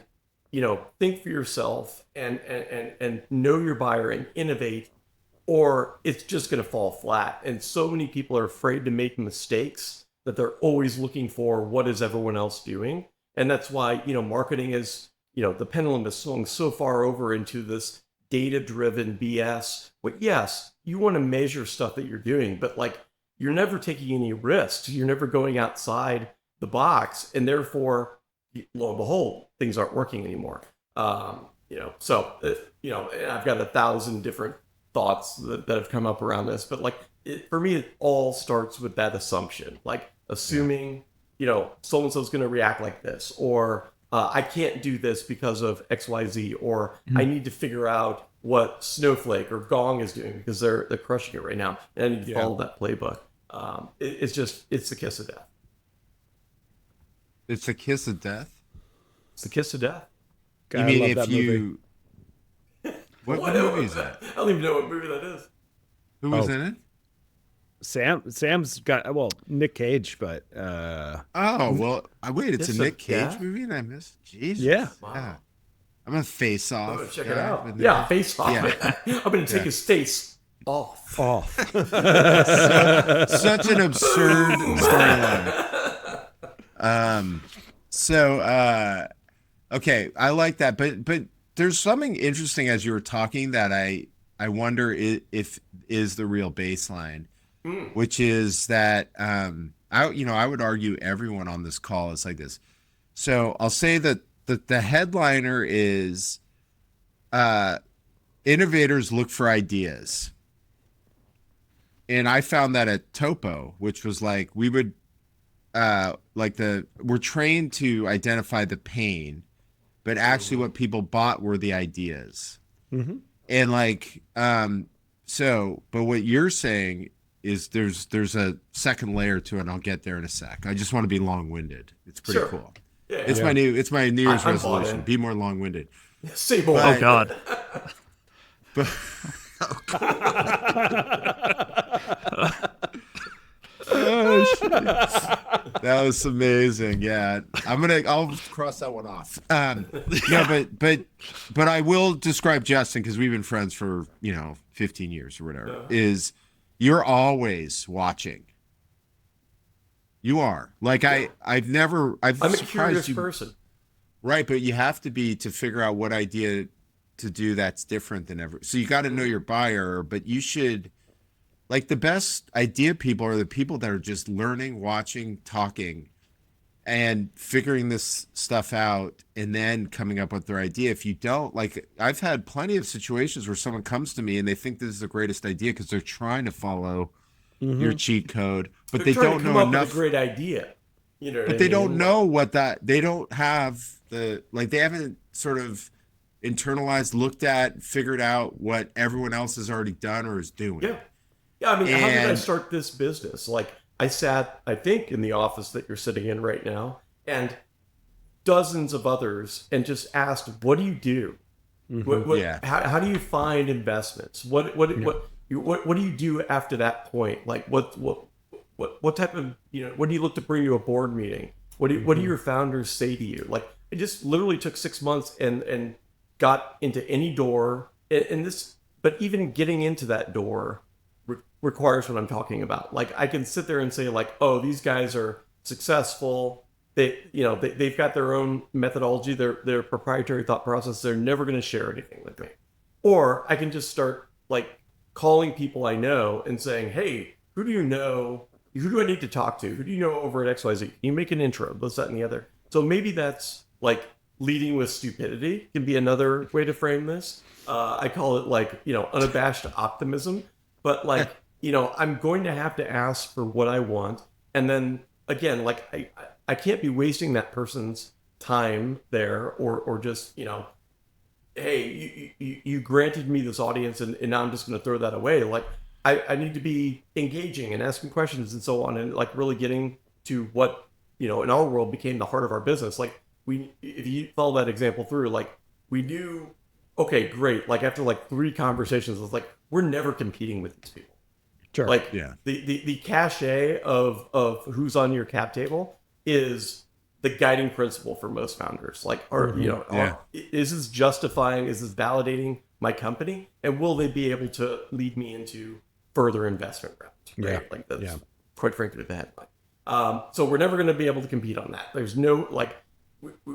[SPEAKER 1] think for yourself and know your buyer and innovate, or it's just going to fall flat. And so many people are afraid to make mistakes that they're always looking for what is everyone else doing. And that's why, marketing is, the pendulum has swung so far over into this data-driven BS. But yes, you want to measure stuff that you're doing, but like, you're never taking any risks. You're never going outside the box. And therefore, lo and behold, things aren't working anymore. So, and I've got 1,000 different thoughts that have come up around this, but like, for me, it all starts with that assumption, like assuming, so-and-so's going to react like this, or I can't do this because of XYZ, or I need to figure out what Snowflake or Gong is doing because they're crushing it right now, and I need to follow that playbook. It's the kiss of death.
[SPEAKER 2] It's the kiss of death?
[SPEAKER 1] It's the kiss of death.
[SPEAKER 2] God, you mean if you... What movie is that?
[SPEAKER 1] I don't even know what movie that is.
[SPEAKER 2] Who was in it?
[SPEAKER 3] Sam's got, Nick Cage, but
[SPEAKER 2] wait, it's a Nick Cage movie and I missed. Jesus.
[SPEAKER 3] Yeah.
[SPEAKER 1] Wow.
[SPEAKER 2] Yeah. I'm gonna face off.
[SPEAKER 1] Oh, check it out. Face off. Yeah. I'm gonna take his face off.
[SPEAKER 2] Such an absurd storyline. Okay, I like that, but there's something interesting as you were talking that I wonder if is the real baseline, which is that I would argue everyone on this call is like this. So I'll say that the headliner is innovators look for ideas. And I found that at Topo, which was like, we would we're trained to identify the pain, but actually what people bought were the ideas. Mm-hmm. And but what you're saying is there's a second layer to it, and I'll get there in a sec. I just want to be long-winded. It's pretty cool. Yeah, it's my New Year's resolution. Be more long-winded.
[SPEAKER 1] Say more.
[SPEAKER 4] Oh God.
[SPEAKER 2] That was amazing. Yeah, I'll cross that one off. No, but I will describe Justin, because we've been friends for 15 years or whatever. Is you're always watching. You are like I'm
[SPEAKER 1] a
[SPEAKER 2] surprised
[SPEAKER 1] curious
[SPEAKER 2] you,
[SPEAKER 1] person.
[SPEAKER 2] right? But you have to be to figure out what idea to do that's different than ever. So you got to know your buyer, but you should. Like, the best idea people are the people that are just learning, watching, talking, and figuring this stuff out, and then coming up with their idea. If you don't, like, I've had plenty of situations where someone comes to me and they think this is the greatest idea because they're trying to follow your cheat code, but
[SPEAKER 1] They're
[SPEAKER 2] they
[SPEAKER 1] trying
[SPEAKER 2] don't
[SPEAKER 1] to come
[SPEAKER 2] know
[SPEAKER 1] up
[SPEAKER 2] enough.
[SPEAKER 1] with a great idea. You know what
[SPEAKER 2] But
[SPEAKER 1] I
[SPEAKER 2] they
[SPEAKER 1] mean?
[SPEAKER 2] don't know they don't have they haven't sort of internalized, looked at, figured out what everyone else has already done or is doing.
[SPEAKER 1] Yeah. Yeah, I mean, how did I
[SPEAKER 2] And-
[SPEAKER 1] start this business? Like, I sat, I think, in the office that you're sitting in right now, and dozens of others, and just asked, "What do you do?
[SPEAKER 2] Yeah.
[SPEAKER 1] How do you find investments? What do you do after that point? Like, what type of what do you look to bring to a board meeting? What do your founders say to you? Like, it just literally took 6 months and got into any door, and this, but even getting into that door requires what I'm talking about. Like, I can sit there and say, like, oh, these guys are successful. They've got their own methodology, their proprietary thought process. They're never going to share anything with me. Or I can just start like calling people I know and saying, hey, who do you know? Who do I need to talk to? Who do you know over at XYZ? You make an intro, this, that, and the other. So maybe that's like leading with stupidity can be another way to frame this. I call it like, unabashed optimism. But like, I'm going to have to ask for what I want. And then again, like I can't be wasting that person's time there or just, hey, you granted me this audience and now I'm just going to throw that away. Like I need to be engaging and asking questions and so on, and like really getting to what, in our world became the heart of our business. Like if you follow that example through, like we knew, okay, great. Like after like 3 conversations, it's like, we're never competing with these people.
[SPEAKER 3] Sure.
[SPEAKER 1] Like
[SPEAKER 2] Yeah.
[SPEAKER 1] the cachet of who's on your cap table is the guiding principle for most founders. Like, is this justifying? Is this validating my company? And will they be able to lead me into further investment rounds? Right?
[SPEAKER 3] Yeah.
[SPEAKER 1] Like that's quite frankly the headline. So we're never going to be able to compete on that. There's no like.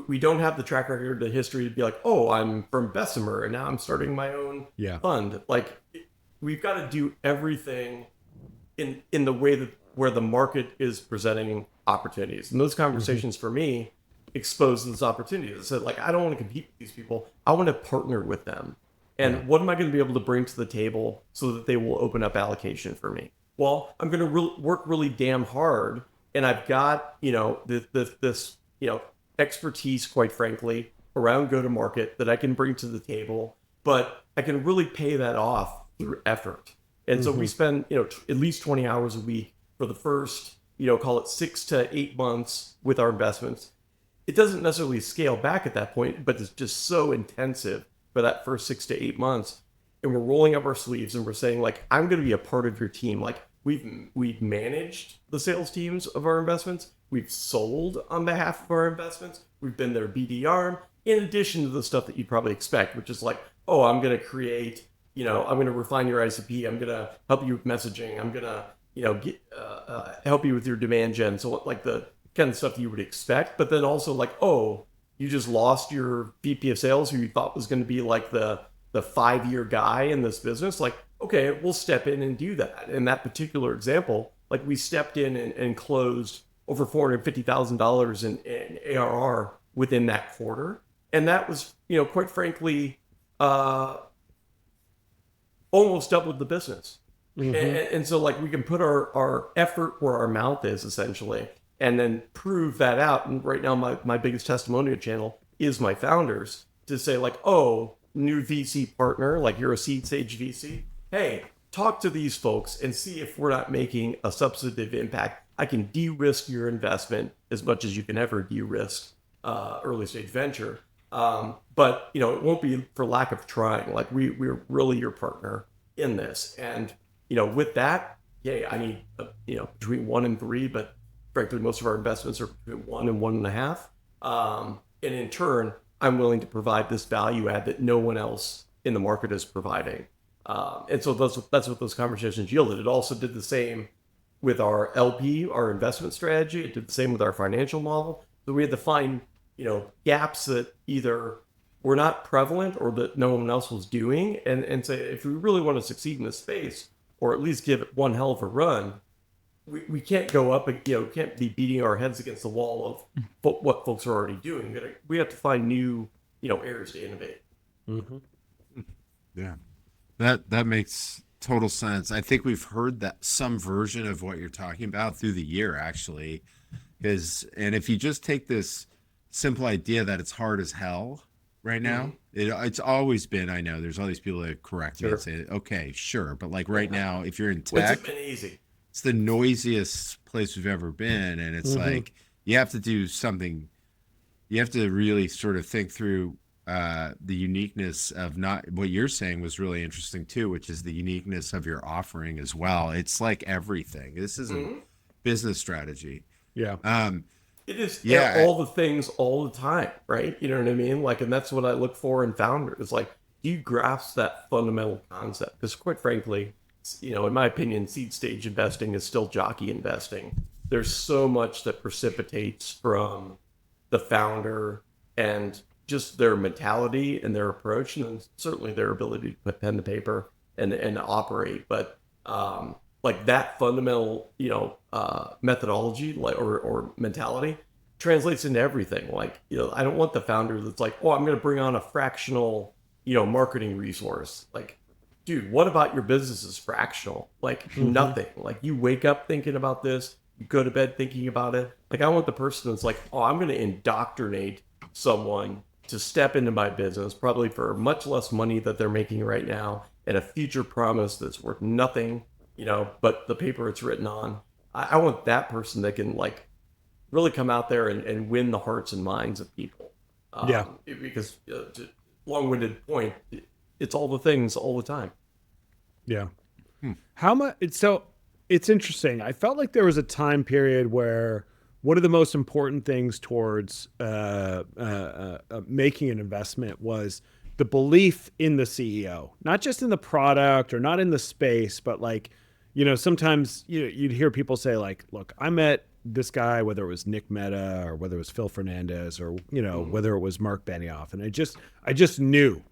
[SPEAKER 1] We don't have the track record, the history to be like, oh, I'm from Bessemer and now I'm starting my own fund. Like, we've got to do everything in the way that where the market is presenting opportunities. And those conversations for me expose those opportunities. I said, like, I don't want to compete with these people. I want to partner with them. And what am I going to be able to bring to the table so that they will open up allocation for me? Well, I'm going to work really damn hard. And I've got, this expertise, quite frankly, around go-to-market that I can bring to the table, but I can really pay that off through effort. And so we spend, at least 20 hours a week for the first, call it 6 to 8 months with our investments. It doesn't necessarily scale back at that point, but it's just so intensive for that first 6 to 8 months. And we're rolling up our sleeves and we're saying, like, I'm going to be a part of your team. Like, we've managed the sales teams of our investments. We've sold on behalf of our investments. We've been their BD arm, in addition to the stuff that you'd probably expect, which is like, oh, I'm going to create, I'm going to refine your ICP. I'm going to help you with messaging. I'm going to, help you with your demand gen. So like the kind of stuff you would expect, but then also like, oh, you just lost your VP of sales who you thought was going to be like the 5-year guy in this business. Like, okay, we'll step in and do that. In that particular example, like we stepped in and closed over $450,000 in ARR within that quarter. And that was, quite frankly, almost doubled the business. And so like we can put our effort where our mouth is essentially, and then prove that out. And right now, my biggest testimonial channel is my founders to say like, oh, new VC partner, like you're a seed stage VC. Hey, talk to these folks and see if we're not making a substantive impact. I can de-risk your investment as much as you can ever de-risk early stage venture. But, it won't be for lack of trying. Like we're really your partner in this. And, with that, I need, between 1 and 3, but frankly, most of our investments are between 1 and 1.5. And in turn, I'm willing to provide this value add that no one else in the market is providing. And so that's what those conversations yielded. It also did the same with our LP, our investment strategy. It did the same with our financial model. So we had to find, gaps that either were not prevalent or that no one else was doing, and say, if we really want to succeed in this space, or at least give it one hell of a run, we can't go up and, can't be beating our heads against the wall of what folks are already doing. We have to find new, areas to innovate.
[SPEAKER 2] Mm-hmm. Yeah, that makes total sense. I think we've heard that some version of what you're talking about through the year, actually, and if you just take this simple idea that it's hard as hell right now, it's always been, I know there's all these people that correct me and say, okay, sure, but like right now, if you're in tech,
[SPEAKER 1] it's been easy.
[SPEAKER 2] It's the noisiest place we've ever been, and it's like you have to do something. You have to really sort of think through the uniqueness of not what you're saying was really interesting too, which is the uniqueness of your offering as well. It's like everything. This is a business strategy.
[SPEAKER 3] Yeah.
[SPEAKER 1] It is all the things all the time, right? You know what I mean? Like, and that's what I look for in founders. Like, do you grasp that fundamental concept? Because quite frankly, in my opinion, seed stage investing is still jockey investing. There's so much that precipitates from the founder and just their mentality and their approach, and then certainly their ability to put pen to paper and operate. But like that fundamental, methodology, like or mentality, translates into everything. Like, I don't want the founder that's like, oh, I'm going to bring on a fractional, marketing resource. Like, dude, what about your business is fractional? Like nothing. Like, you wake up thinking about this, you go to bed thinking about it. Like, I want the person that's like, oh, I'm going to indoctrinate someone to step into my business, probably for much less money that they're making right now, and a future promise that's worth nothing, but the paper it's written on. I want that person that can like really come out there and win the hearts and minds of people. Because long-winded point, it's all the things all the time.
[SPEAKER 3] Yeah. How much? So it's interesting. I felt like there was a time period where one of the most important things towards making an investment was the belief in the CEO, not just in the product or not in the space, but like, sometimes you'd hear people say like, look, I met this guy, whether it was Nick Mehta or whether it was Phil Fernandez or, whether it was Mark Benioff. And I just knew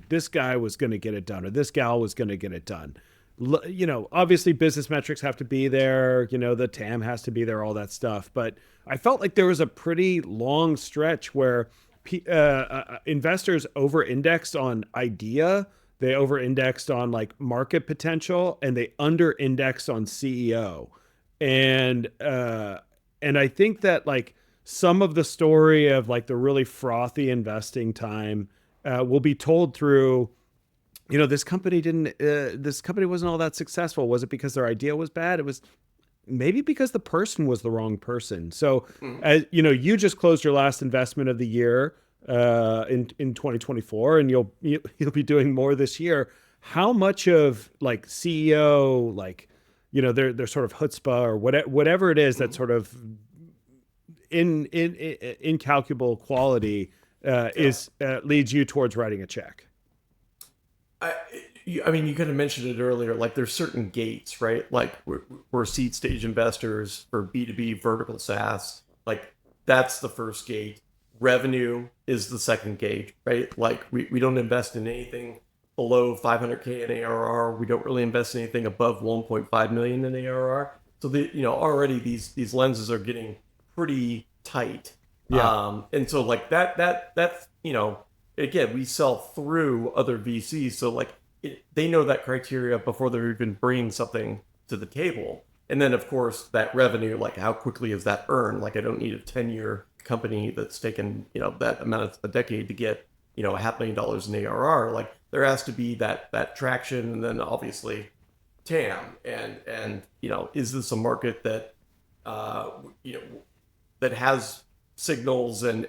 [SPEAKER 3] this guy was going to get it done, or this gal was going to get it done. Obviously business metrics have to be there, the TAM has to be there, all that stuff. But I felt like there was a pretty long stretch where investors over-indexed on idea, they over-indexed on like market potential, and they under-indexed on CEO. And I think that like some of the story of like the really frothy investing time will be told through, this company wasn't all that successful. Was it because their idea was bad? It was maybe because the person was the wrong person. So, as you just closed your last investment of the year in 2024, and you'll be doing more this year. How much of like CEO, like, their sort of chutzpah or whatever it is that sort of incalculable quality leads you towards writing a check?
[SPEAKER 1] I mean, you kind of mentioned it earlier, like there's certain gates, right? Like we're seed stage investors for B2B vertical SaaS. Like that's the first gate. Revenue is the second gate, right? Like we don't invest in anything below 500K in ARR. We don't really invest in anything above 1.5 million in ARR. So already these lenses are getting pretty tight.
[SPEAKER 3] Yeah.
[SPEAKER 1] And so like that's, again, we sell through other VCs. So like they know that criteria before they're even bringing something to the table. And then of course that revenue, like how quickly is that earned? Like I don't need a 10-year company that's taken, that amount of a decade to get, $500,000 in ARR. Like there has to be that traction. And then obviously TAM and, is this a market that, that has signals and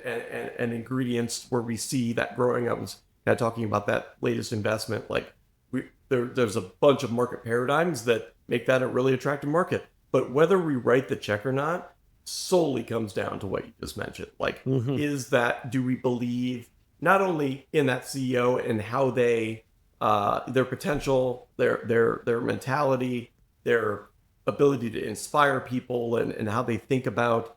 [SPEAKER 1] ingredients where we see that growing. I was kind of talking about that latest investment. Like there's a bunch of market paradigms that make that a really attractive market. But whether we write the check or not solely comes down to what you just mentioned. Like, do we believe not only in that CEO and how they, their potential, their mentality, their ability to inspire people, and how they think about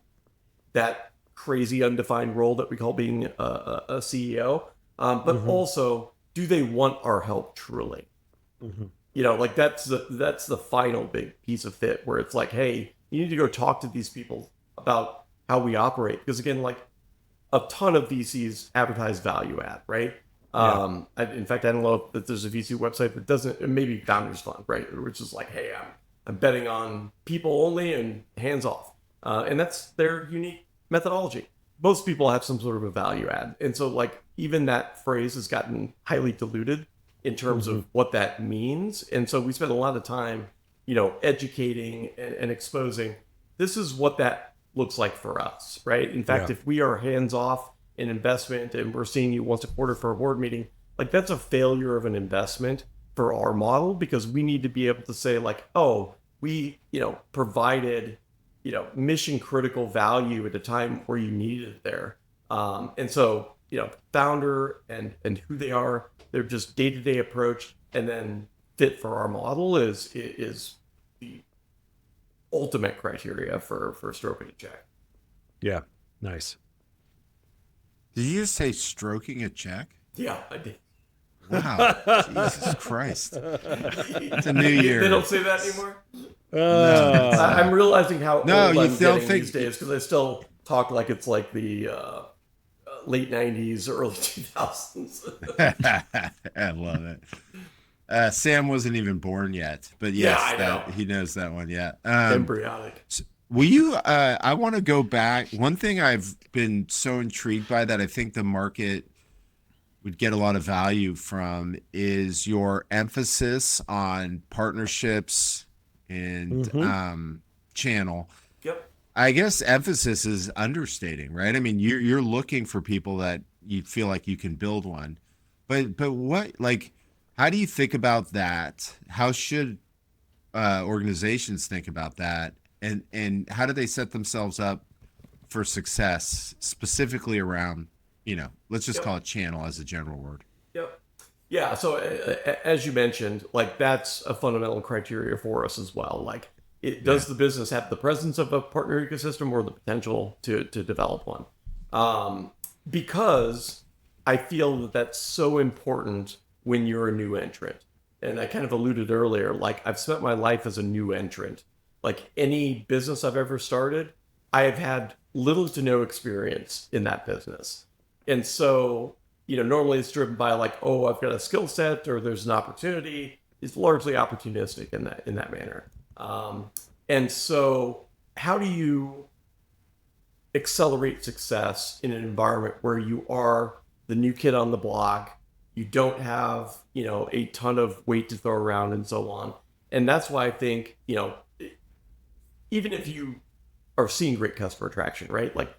[SPEAKER 1] that crazy undefined role that we call being a CEO, but also, do they want our help truly? Like that's the final big piece of fit, where it's like, hey, you need to go talk to these people about how we operate, because again, like a ton of VCs advertise value add, right? In fact, I don't know if there's a VC website that doesn't. Maybe Founders Fund, right, which is like, hey, I'm betting on people only and hands off, and that's their unique methodology. Most people have some sort of a value add, and so like even that phrase has gotten highly diluted in terms of what that means. And so we spend a lot of time, educating and exposing. This is what that looks like for us, right? In fact, if we are hands off in investment and we're seeing you once a quarter for a board meeting, like that's a failure of an investment for our model, because we need to be able to say like, oh, we, provided, mission critical value at a time where you needed it there. And so, founder and who they are, their just day-to-day approach, and then fit for our model is the ultimate criteria for stroking a check.
[SPEAKER 3] Yeah, nice.
[SPEAKER 2] Did you just say stroking a check?
[SPEAKER 1] Yeah, I did.
[SPEAKER 2] Wow, Jesus Christ! It's a new year.
[SPEAKER 1] They don't say that anymore.
[SPEAKER 2] No,
[SPEAKER 1] I'm realizing how old I'm
[SPEAKER 2] don't
[SPEAKER 1] getting
[SPEAKER 2] think
[SPEAKER 1] these days, because I still talk like it's like the late 90s, early 2000s.
[SPEAKER 2] I love it. Sam wasn't even born yet, but yes,
[SPEAKER 1] I know.
[SPEAKER 2] he knows that one. Yeah,
[SPEAKER 1] Embryonic.
[SPEAKER 2] will you? I want to go back. One thing I've been so intrigued by that I think the market would get a lot of value from is your emphasis on partnerships and channel.
[SPEAKER 1] Yep.
[SPEAKER 2] I guess emphasis is understating, right? I mean, you're looking for people that you feel like you can build one, but what, like, how do you think about that? How should organizations think about that, and how do they set themselves up for success, specifically around, let's just call it channel as a general word?
[SPEAKER 1] Yep. Yeah. So as you mentioned, like that's a fundamental criteria for us as well. Like, does the business have the presence of a partner ecosystem or the potential to develop one? Because I feel that that's so important when you're a new entrant. And I kind of alluded earlier, like I've spent my life as a new entrant. Like any business I've ever started, I have had little to no experience in that business. And so, normally it's driven by like, oh, I've got a skill set or there's an opportunity. It's largely opportunistic in that manner. And so how do you accelerate success in an environment where you are the new kid on the block? You don't have, a ton of weight to throw around and so on. And that's why I think, even if you are seeing great customer traction, right? Like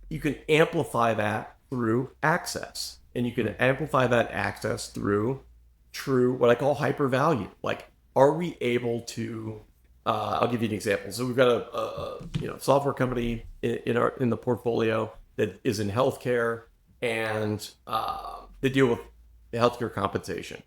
[SPEAKER 1] you can amplify that through access, and you can amplify that access through true, what I call hyper value. Like, are we able to, I'll give you an example. So we've got a software company in the portfolio that is in healthcare, and they deal with healthcare compensation.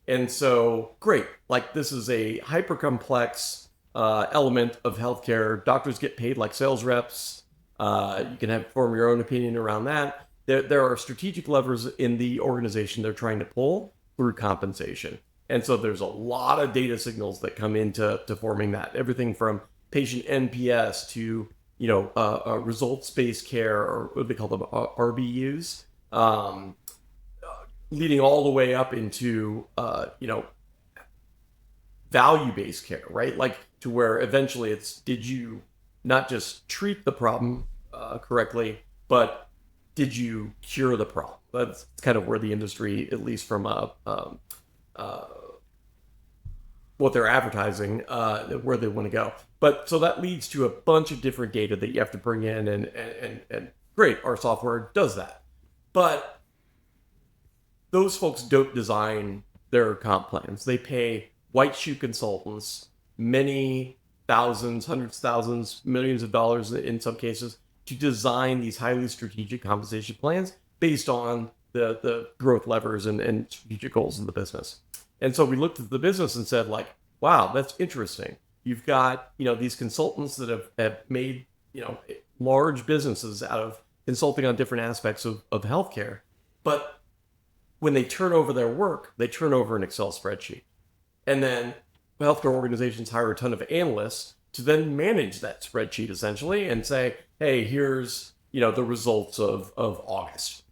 [SPEAKER 1] And so, great, like this is a hyper complex element of healthcare. Doctors get paid like sales reps. You can form your own opinion around that. There are strategic levers in the organization they're trying to pull through compensation. And so there's a lot of data signals that come into forming that. Everything from patient NPS to, results-based care, or what they call them, RBUs, leading all the way up into, value-based care, right? Like to where eventually it's, did you not just treat the problem correctly, but did you cure the problem? That's kind of where the industry, at least from what they're advertising, where they want to go. But so that leads to a bunch of different data that you have to bring in, and great, our software does that. But those folks don't design their comp plans. They pay white shoe consultants many thousands, hundreds of thousands, millions of dollars in some cases to design these highly strategic compensation plans based on the growth levers and strategic goals of the business. And so we looked at the business and said, like, wow, that's interesting. You've got, these consultants that have made, large businesses out of consulting on different aspects of healthcare. But when they turn over their work, they turn over an Excel spreadsheet. And then healthcare organizations hire a ton of analysts to then manage that spreadsheet essentially and say, hey, here's, the results of August,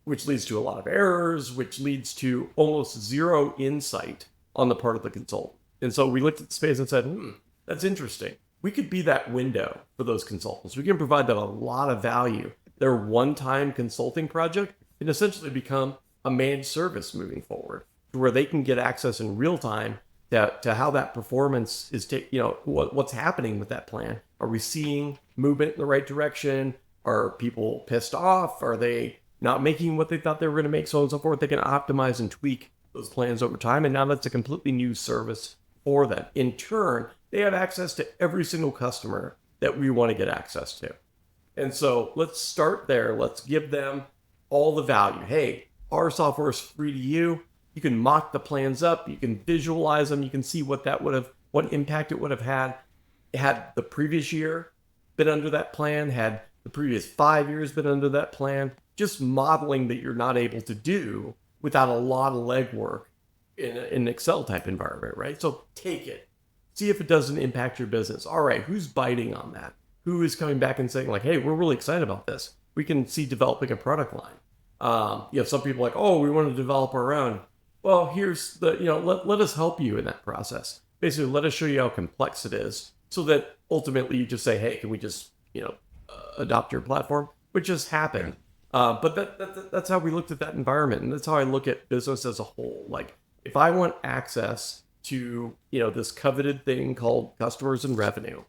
[SPEAKER 1] which leads to a lot of errors, which leads to almost zero insight on the part of the consultant. And so we looked at the space and said, that's interesting. We could be that window for those consultants. We can provide them a lot of value. Their one-time consulting project can essentially become a managed service moving forward, to where they can get access in real time to how that performance is, what's happening with that plan. Are we seeing movement in the right direction? Are people pissed off? Are they not making what they thought they were going to make? So on and so forth. They can optimize and tweak those plans over time. And now that's a completely new service for them. In turn, they have access to every single customer that we want to get access to. And so let's start there. Let's give them all the value. Hey, our software is free to you. You can mock the plans up. You can visualize them. You can see what impact it would have had the previous year been under that plan, had the previous 5 years been under that plan. Just modeling that you're not able to do without a lot of legwork in an Excel type environment, right? So take it. See if it doesn't impact your business. All right, who's biting on that? Who is coming back and saying like, hey, we're really excited about this. We can see developing a product line. You have some people like, oh, we want to develop our own. Well, here's the, let us help you in that process. Basically, let us show you how complex it is so that ultimately you just say, hey, can we just, adopt your platform? Which just happened. But that's how we looked at that environment. And that's how I look at business as a whole. Like, if I want access to, this coveted thing called customers and revenue,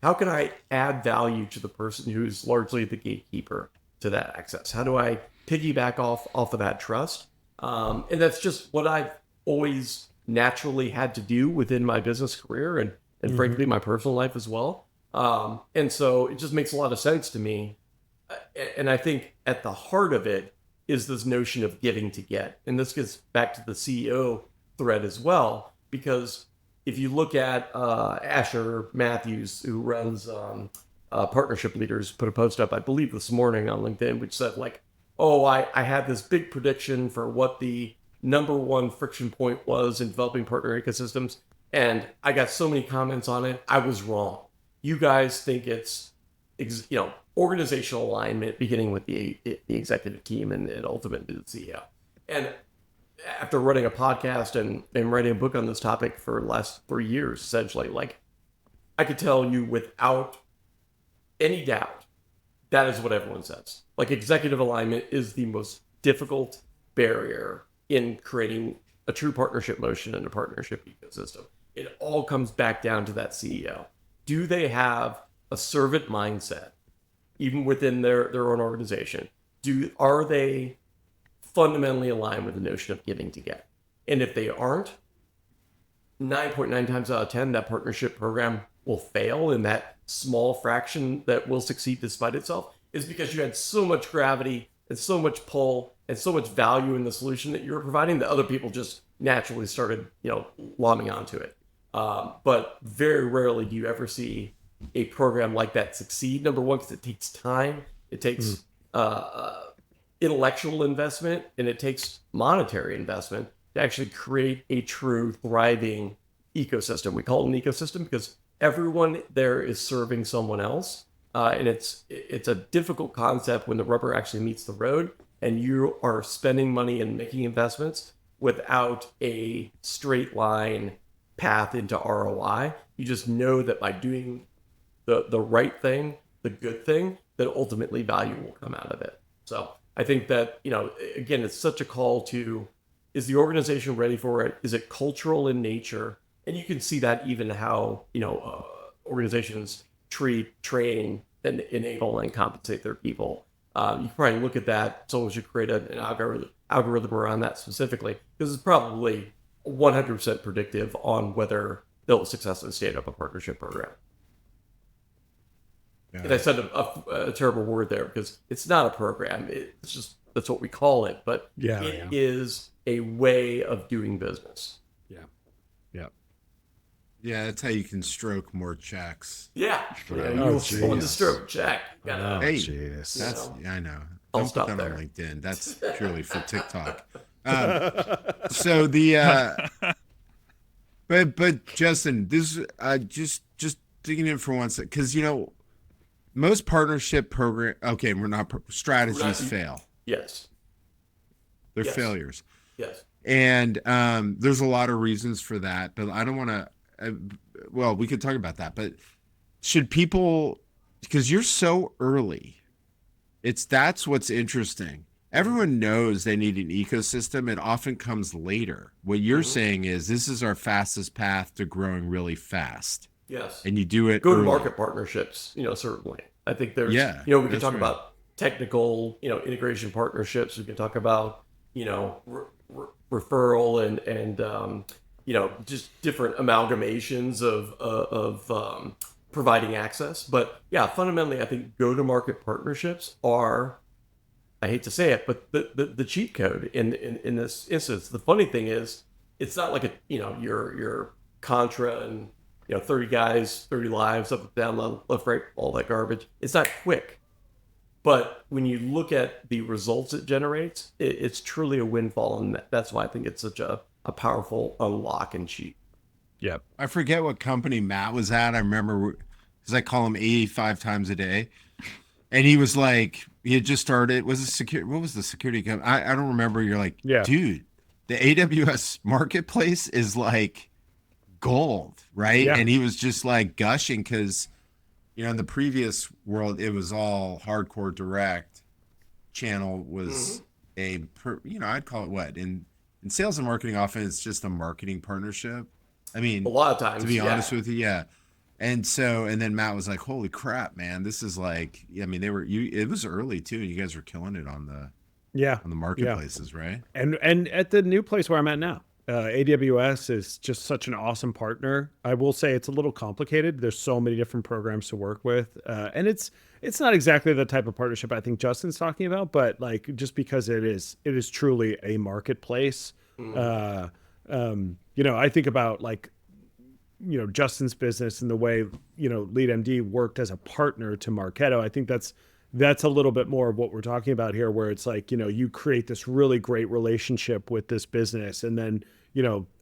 [SPEAKER 1] how can I add value to the person who's largely the gatekeeper to that access? How do I piggyback off of that trust? And that's just what I've always naturally had to do within my business career and frankly, my personal life as well. And so it just makes a lot of sense to me. And I think at the heart of it is this notion of giving to get. And this gets back to the CEO thread as well, because if you look at Asher Matthews, who runs Partnership Leaders, put a post up, I believe this morning on LinkedIn, which said like, oh, I had this big prediction for what the number one friction point was in developing partner ecosystems. And I got so many comments on it. I was wrong. You guys think it's, organizational alignment, beginning with the executive team and ultimately the CEO. And after running a podcast and writing a book on this topic for years, essentially, like, I could tell you without any doubt, that is what everyone says. Like, executive alignment is the most difficult barrier in creating a true partnership motion and a partnership ecosystem. It all comes back down to that CEO. Do they have a servant mindset, even within their own organization? Are they fundamentally aligned with the notion of giving to get? And if they aren't, 9.9 times out of 10, that partnership program will fail, and that small fraction that will succeed despite itself is because you had so much gravity and so much pull and so much value in the solution that you were providing that other people just naturally started, lomming onto it. But very rarely do you ever see a program like that succeed. Number one, because it takes time, it takes intellectual investment, and it takes monetary investment to actually create a true thriving ecosystem. We call it an ecosystem because everyone there is serving someone else. And it's a difficult concept when the rubber actually meets the road and you are spending money and making investments without a straight line path into ROI. You just know that by doing the right thing, the good thing, that ultimately value will come out of it. So I think that, again, it's such a call to, is the organization ready for it? Is it cultural in nature? And you can see that even how, organizations treat, train, and enable and compensate their people. You can probably look at that. Someone should create an algorithm around that specifically, because it's probably 100% predictive on whether they'll successfully stand up a partnership program.
[SPEAKER 2] Yeah.
[SPEAKER 1] And I said a terrible word there because it's not a program. It's just, that's what we call it. But it is a way of doing business.
[SPEAKER 2] Yeah, that's how you can stroke more checks.
[SPEAKER 1] Yeah.
[SPEAKER 3] Oh,
[SPEAKER 1] You want to stroke check.
[SPEAKER 2] Hey,
[SPEAKER 3] jeez.
[SPEAKER 2] that's I know.
[SPEAKER 1] I'll
[SPEAKER 2] Don't
[SPEAKER 1] stop
[SPEAKER 2] put that
[SPEAKER 1] there.
[SPEAKER 2] on LinkedIn. That's purely for TikTok. So the but Justin, this just digging in for 1 second, because most partnership program. Okay, strategies fail.
[SPEAKER 1] Yes.
[SPEAKER 2] They're failures.
[SPEAKER 1] Yes.
[SPEAKER 2] And there's a lot of reasons for that, but I don't want to. Well, we could talk about that, but should people? Because you're so early, that's what's interesting. Everyone knows they need an ecosystem. It often comes later. What you're saying is this is our fastest path to growing really fast.
[SPEAKER 1] Yes.
[SPEAKER 2] And you do it.
[SPEAKER 1] Go to market partnerships. Certainly. I think there's. We can talk about technical, integration partnerships. We can talk about, referral and just different amalgamations of providing access. But yeah, fundamentally, I think go-to-market partnerships are, I hate to say it, but the cheat code in this instance. The funny thing is, it's not like your Contra and 30 guys, 30 lives, up, down, left, right, all that garbage. It's not quick. But when you look at the results it generates, it's truly a windfall, and that's why I think it's such a powerful unlock and cheat.
[SPEAKER 3] Yep.
[SPEAKER 2] I forget what company Matt was at. I remember because I call him 85 times a day, and he was like, he had just started. What was the security company? I don't remember. You're like, dude, the AWS marketplace is like gold, right?
[SPEAKER 3] Yeah.
[SPEAKER 2] And he was just like gushing because, in the previous world, it was all hardcore direct. Channel was I'd call it what? In sales and marketing, often it's just a marketing partnership. I mean,
[SPEAKER 1] a lot of times,
[SPEAKER 2] to be honest with you, yeah. And then Matt was like, holy crap, man, this is like, it was early too. You guys were killing it on the marketplaces, right?
[SPEAKER 3] And at the new place where I'm at now, AWS is just such an awesome partner. I will say it's a little complicated. There's so many different programs to work with. And it's not exactly the type of partnership I think Justin's talking about, but like, just because it is truly a marketplace. I think about like, Justin's business and the way, LeadMD worked as a partner to Marketo. I think that's a little bit more of what we're talking about here, where it's like, you create this really great relationship with this business, and then,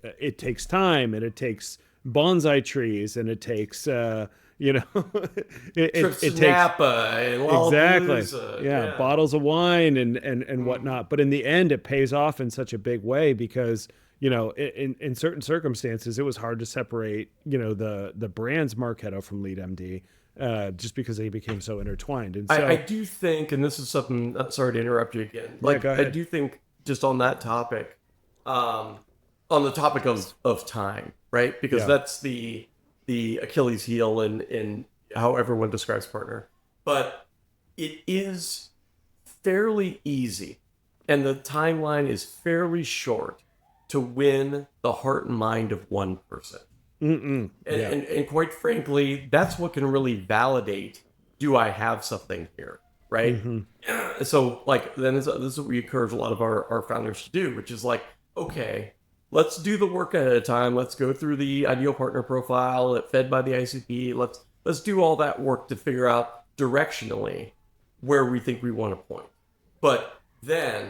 [SPEAKER 3] it takes time, and it takes bonsai trees, and it takes, it
[SPEAKER 1] takes Napa and
[SPEAKER 3] Lollapalooza, bottles of wine and whatnot. But in the end, it pays off in such a big way because, in certain circumstances, it was hard to separate, the brand's Marketo from LeadMD. Just because they became so intertwined. And so
[SPEAKER 1] I do think, and this is something, sorry to interrupt you again. Like,
[SPEAKER 3] go ahead.
[SPEAKER 1] I do think just on that topic, on the topic of time, right? Because that's the Achilles heel in how everyone describes partner. But it is fairly easy, and the timeline is fairly short to win the heart and mind of one person. And quite frankly, that's what can really validate, do I have something here, right? So like, then this is what we encourage a lot of our founders to do, which is like, okay, let's do the work at a time. Let's go through the ideal partner profile, fed by the ICP. Let's do all that work to figure out directionally where we think we want to point. But then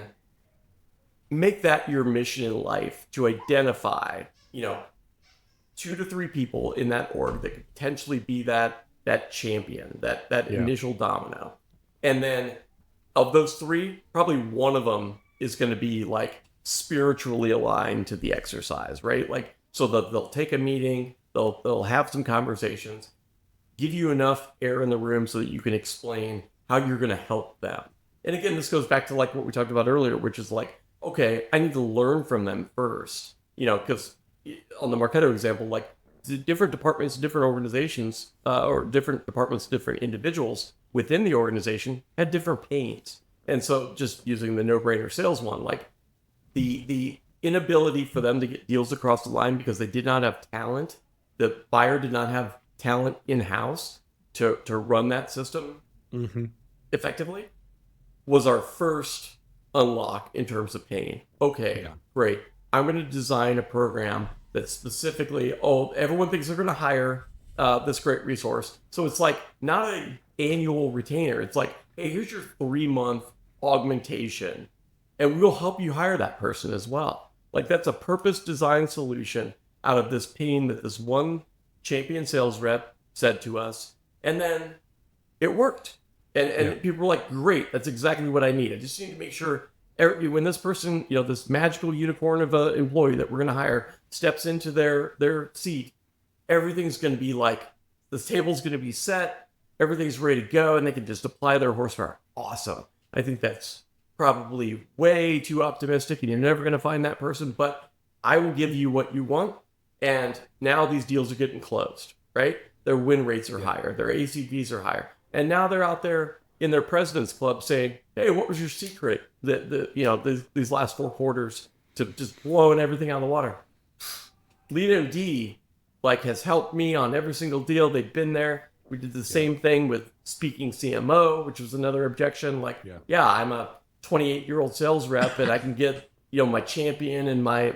[SPEAKER 1] make that your mission in life to identify, 2 to 3 people in that org that could potentially be that champion, that initial domino. And then of those 3, probably one of them is going to be like spiritually aligned to the exercise, right? Like, so they'll take a meeting, they'll have some conversations, give you enough air in the room so that you can explain how you're going to help them. And again, this goes back to like what we talked about earlier, which is like, okay, I need to learn from them first, because on the Marketo example, like the different departments, different organizations, or different departments, different individuals within the organization had different pains. And so just using the no-brainer sales one, like the inability for them to get deals across the line because they did not have talent the buyer did not have talent in-house to run that system effectively, was our first unlock in terms of pain. Okay, great. I'm going to design a program that specifically, everyone thinks they're going to hire this great resource. So it's like not an annual retainer. It's like, hey, here's your 3-month augmentation, and we'll help you hire that person as well. Like, that's a purpose designed solution out of this pain that this one champion sales rep said to us, and then it worked. And people were like, great, that's exactly what I need. I just need to make sure when this person, this magical unicorn of an employee that we're going to hire steps into their seat, everything's going to be like, the table's going to be set, everything's ready to go, and they can just apply their horsepower. Awesome. I think that's probably way too optimistic, and you're never going to find that person, but I will give you what you want. And now these deals are getting closed, right? Their win rates are higher, their ACVs are higher. And now they're out there in their president's club saying, hey, what was your secret these last 4 quarters to just blowing everything out of the water? LeadMD has helped me on every single deal. They've been there. We did the same thing with speaking CMO, which was another objection. I'm a 28-year-old sales rep, and I can get my champion and my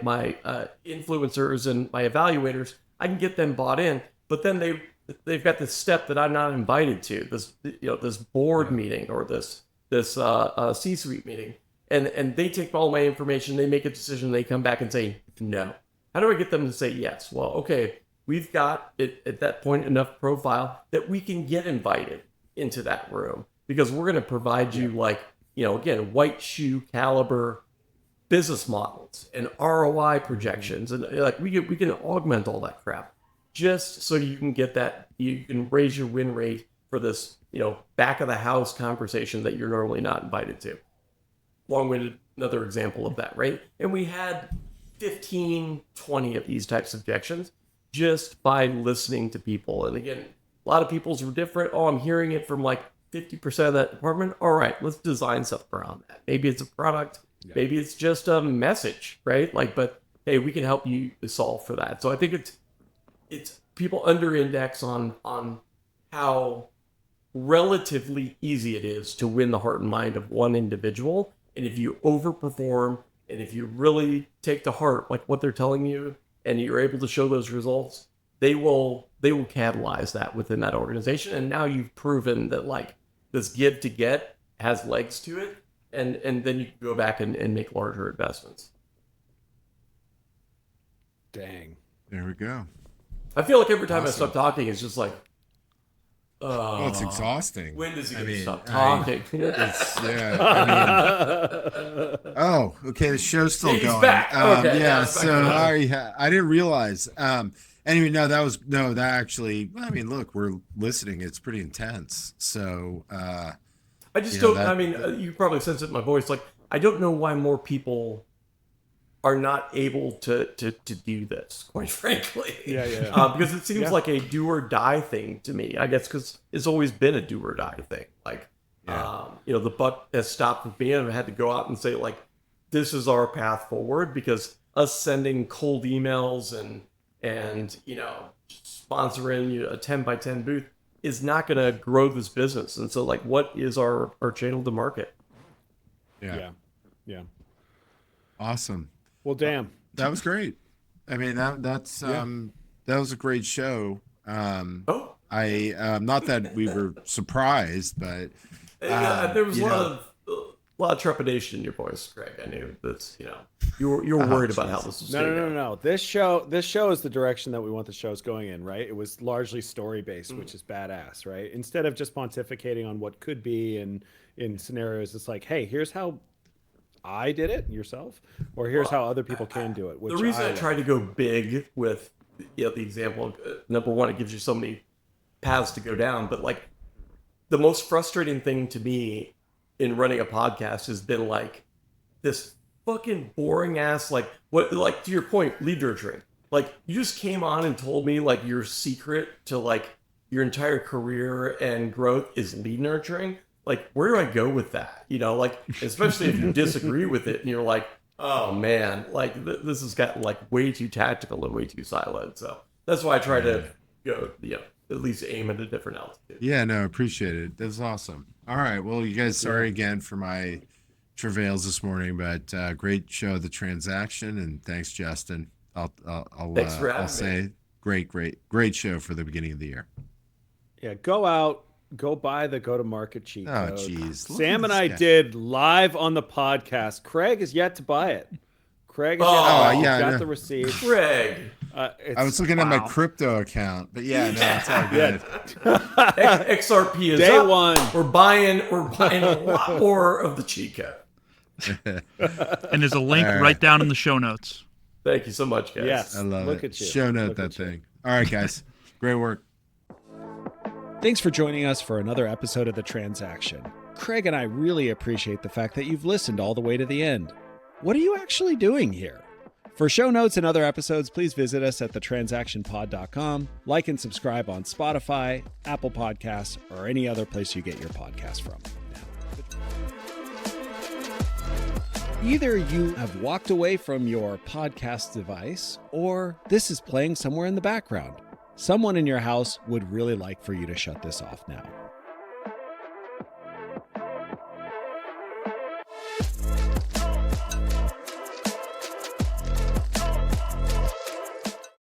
[SPEAKER 1] influencers and my evaluators, I can get them bought in. But then they've got this step that I'm not invited to, this board meeting or this C-suite meeting, and they take all my information, they make a decision, they come back and say no. How do I get them to say yes? Well, okay, we've got it at that point enough profile that we can get invited into that room, because we're going to provide you again, white shoe caliber business models and ROI projections, and we can augment all that crap just so you can get that, you can raise your win rate for this, back of the house conversation that you're normally not invited to. Long-winded, another example of that, right? And we had 15, 20 of these types of objections just by listening to people. And again, a lot of people's were different. I'm hearing it from 50% of that department. All right, let's design stuff around that. Maybe it's a product, maybe it's just a message, right? But hey, we can help you solve for that. So I think it's people under-index on how relatively easy it is to win the heart and mind of one individual. And if you overperform, and if you really take to heart what they're telling you, and you're able to show those results, they will catalyze that within that organization. And now you've proven that this give to get has legs to it, and then you can go back and make larger investments.
[SPEAKER 3] Dang.
[SPEAKER 2] There we go.
[SPEAKER 1] I feel like every time I stop talking, it's just
[SPEAKER 2] well, it's exhausting.
[SPEAKER 1] When does he stop talking?
[SPEAKER 2] Okay, the show's still going.
[SPEAKER 1] Back. Okay,
[SPEAKER 2] so I didn't realize. Anyway, that actually, look, we're listening. It's pretty intense. So
[SPEAKER 1] I just don't. You probably sense it in my voice. I don't know why more people are not able to do this, quite frankly. Because it seems like a do or die thing to me. I guess because it's always been a do or die thing. The buck has stopped with me, and I've had to go out and say this is our path forward, because us sending cold emails and sponsoring a 10 by 10 booth is not going to grow this business. And so what is our channel to market?
[SPEAKER 3] Yeah.
[SPEAKER 2] Awesome.
[SPEAKER 3] Well, damn.
[SPEAKER 2] That was great. That was a great show. I not that we were surprised, but
[SPEAKER 1] there was a lot of trepidation in your voice, Greg. I knew that you were worried about how this was.
[SPEAKER 3] No. This show is the direction that we want the shows going in, right? It was largely story based, which is badass, right? Instead of just pontificating on what could be and in scenarios, it's hey, here's how I did it yourself, or here's how other people can do it.
[SPEAKER 1] The reason I try to go big with the example, number one, it gives you so many paths to go down, but the most frustrating thing to me in running a podcast has been this fucking boring ass, to your point, lead nurturing. You just came on and told me your secret to your entire career and growth is lead nurturing. Where do I go with that? Especially if you disagree with it and you're oh man, this has gotten way too tactical and way too siloed. So that's why I try to go, at least aim at a different altitude.
[SPEAKER 2] Yeah, no, appreciate it. That's awesome. All right, well, you guys, sorry again for my travails this morning, but great show, The Transaction, and thanks, Justin.
[SPEAKER 1] Thanks for having
[SPEAKER 2] I'll say great show for the beginning of the year.
[SPEAKER 3] Yeah, go out, go buy the go-to-market cheat code.
[SPEAKER 2] Oh, jeez.
[SPEAKER 3] Sam and I did live on the podcast. Craig is yet to buy it. Craig is got the receipt.
[SPEAKER 1] Craig.
[SPEAKER 2] I was looking at my crypto account, but yeah, no, it's all good.
[SPEAKER 1] XRP is
[SPEAKER 3] Day
[SPEAKER 1] up.
[SPEAKER 3] one.
[SPEAKER 1] We're buying a lot more of the cheat code.
[SPEAKER 4] And there's a link right down in the show notes.
[SPEAKER 1] Thank you so much, guys.
[SPEAKER 3] Yes,
[SPEAKER 2] I love
[SPEAKER 3] look
[SPEAKER 2] it.
[SPEAKER 3] at you.
[SPEAKER 2] Show note
[SPEAKER 3] Look
[SPEAKER 2] that
[SPEAKER 3] at you.
[SPEAKER 2] thing. All right, guys. Great work.
[SPEAKER 3] Thanks for joining us for another episode of The Transaction. Craig and I really appreciate the fact that you've listened all the way to the end. What are you actually doing here? For show notes and other episodes, please visit us at thetransactionpod.com. Like and subscribe on Spotify, Apple Podcasts, or any other place you get your podcast from. Either you have walked away from your podcast device, or this is playing somewhere in the background. Someone in your house would really like for you to shut this off now.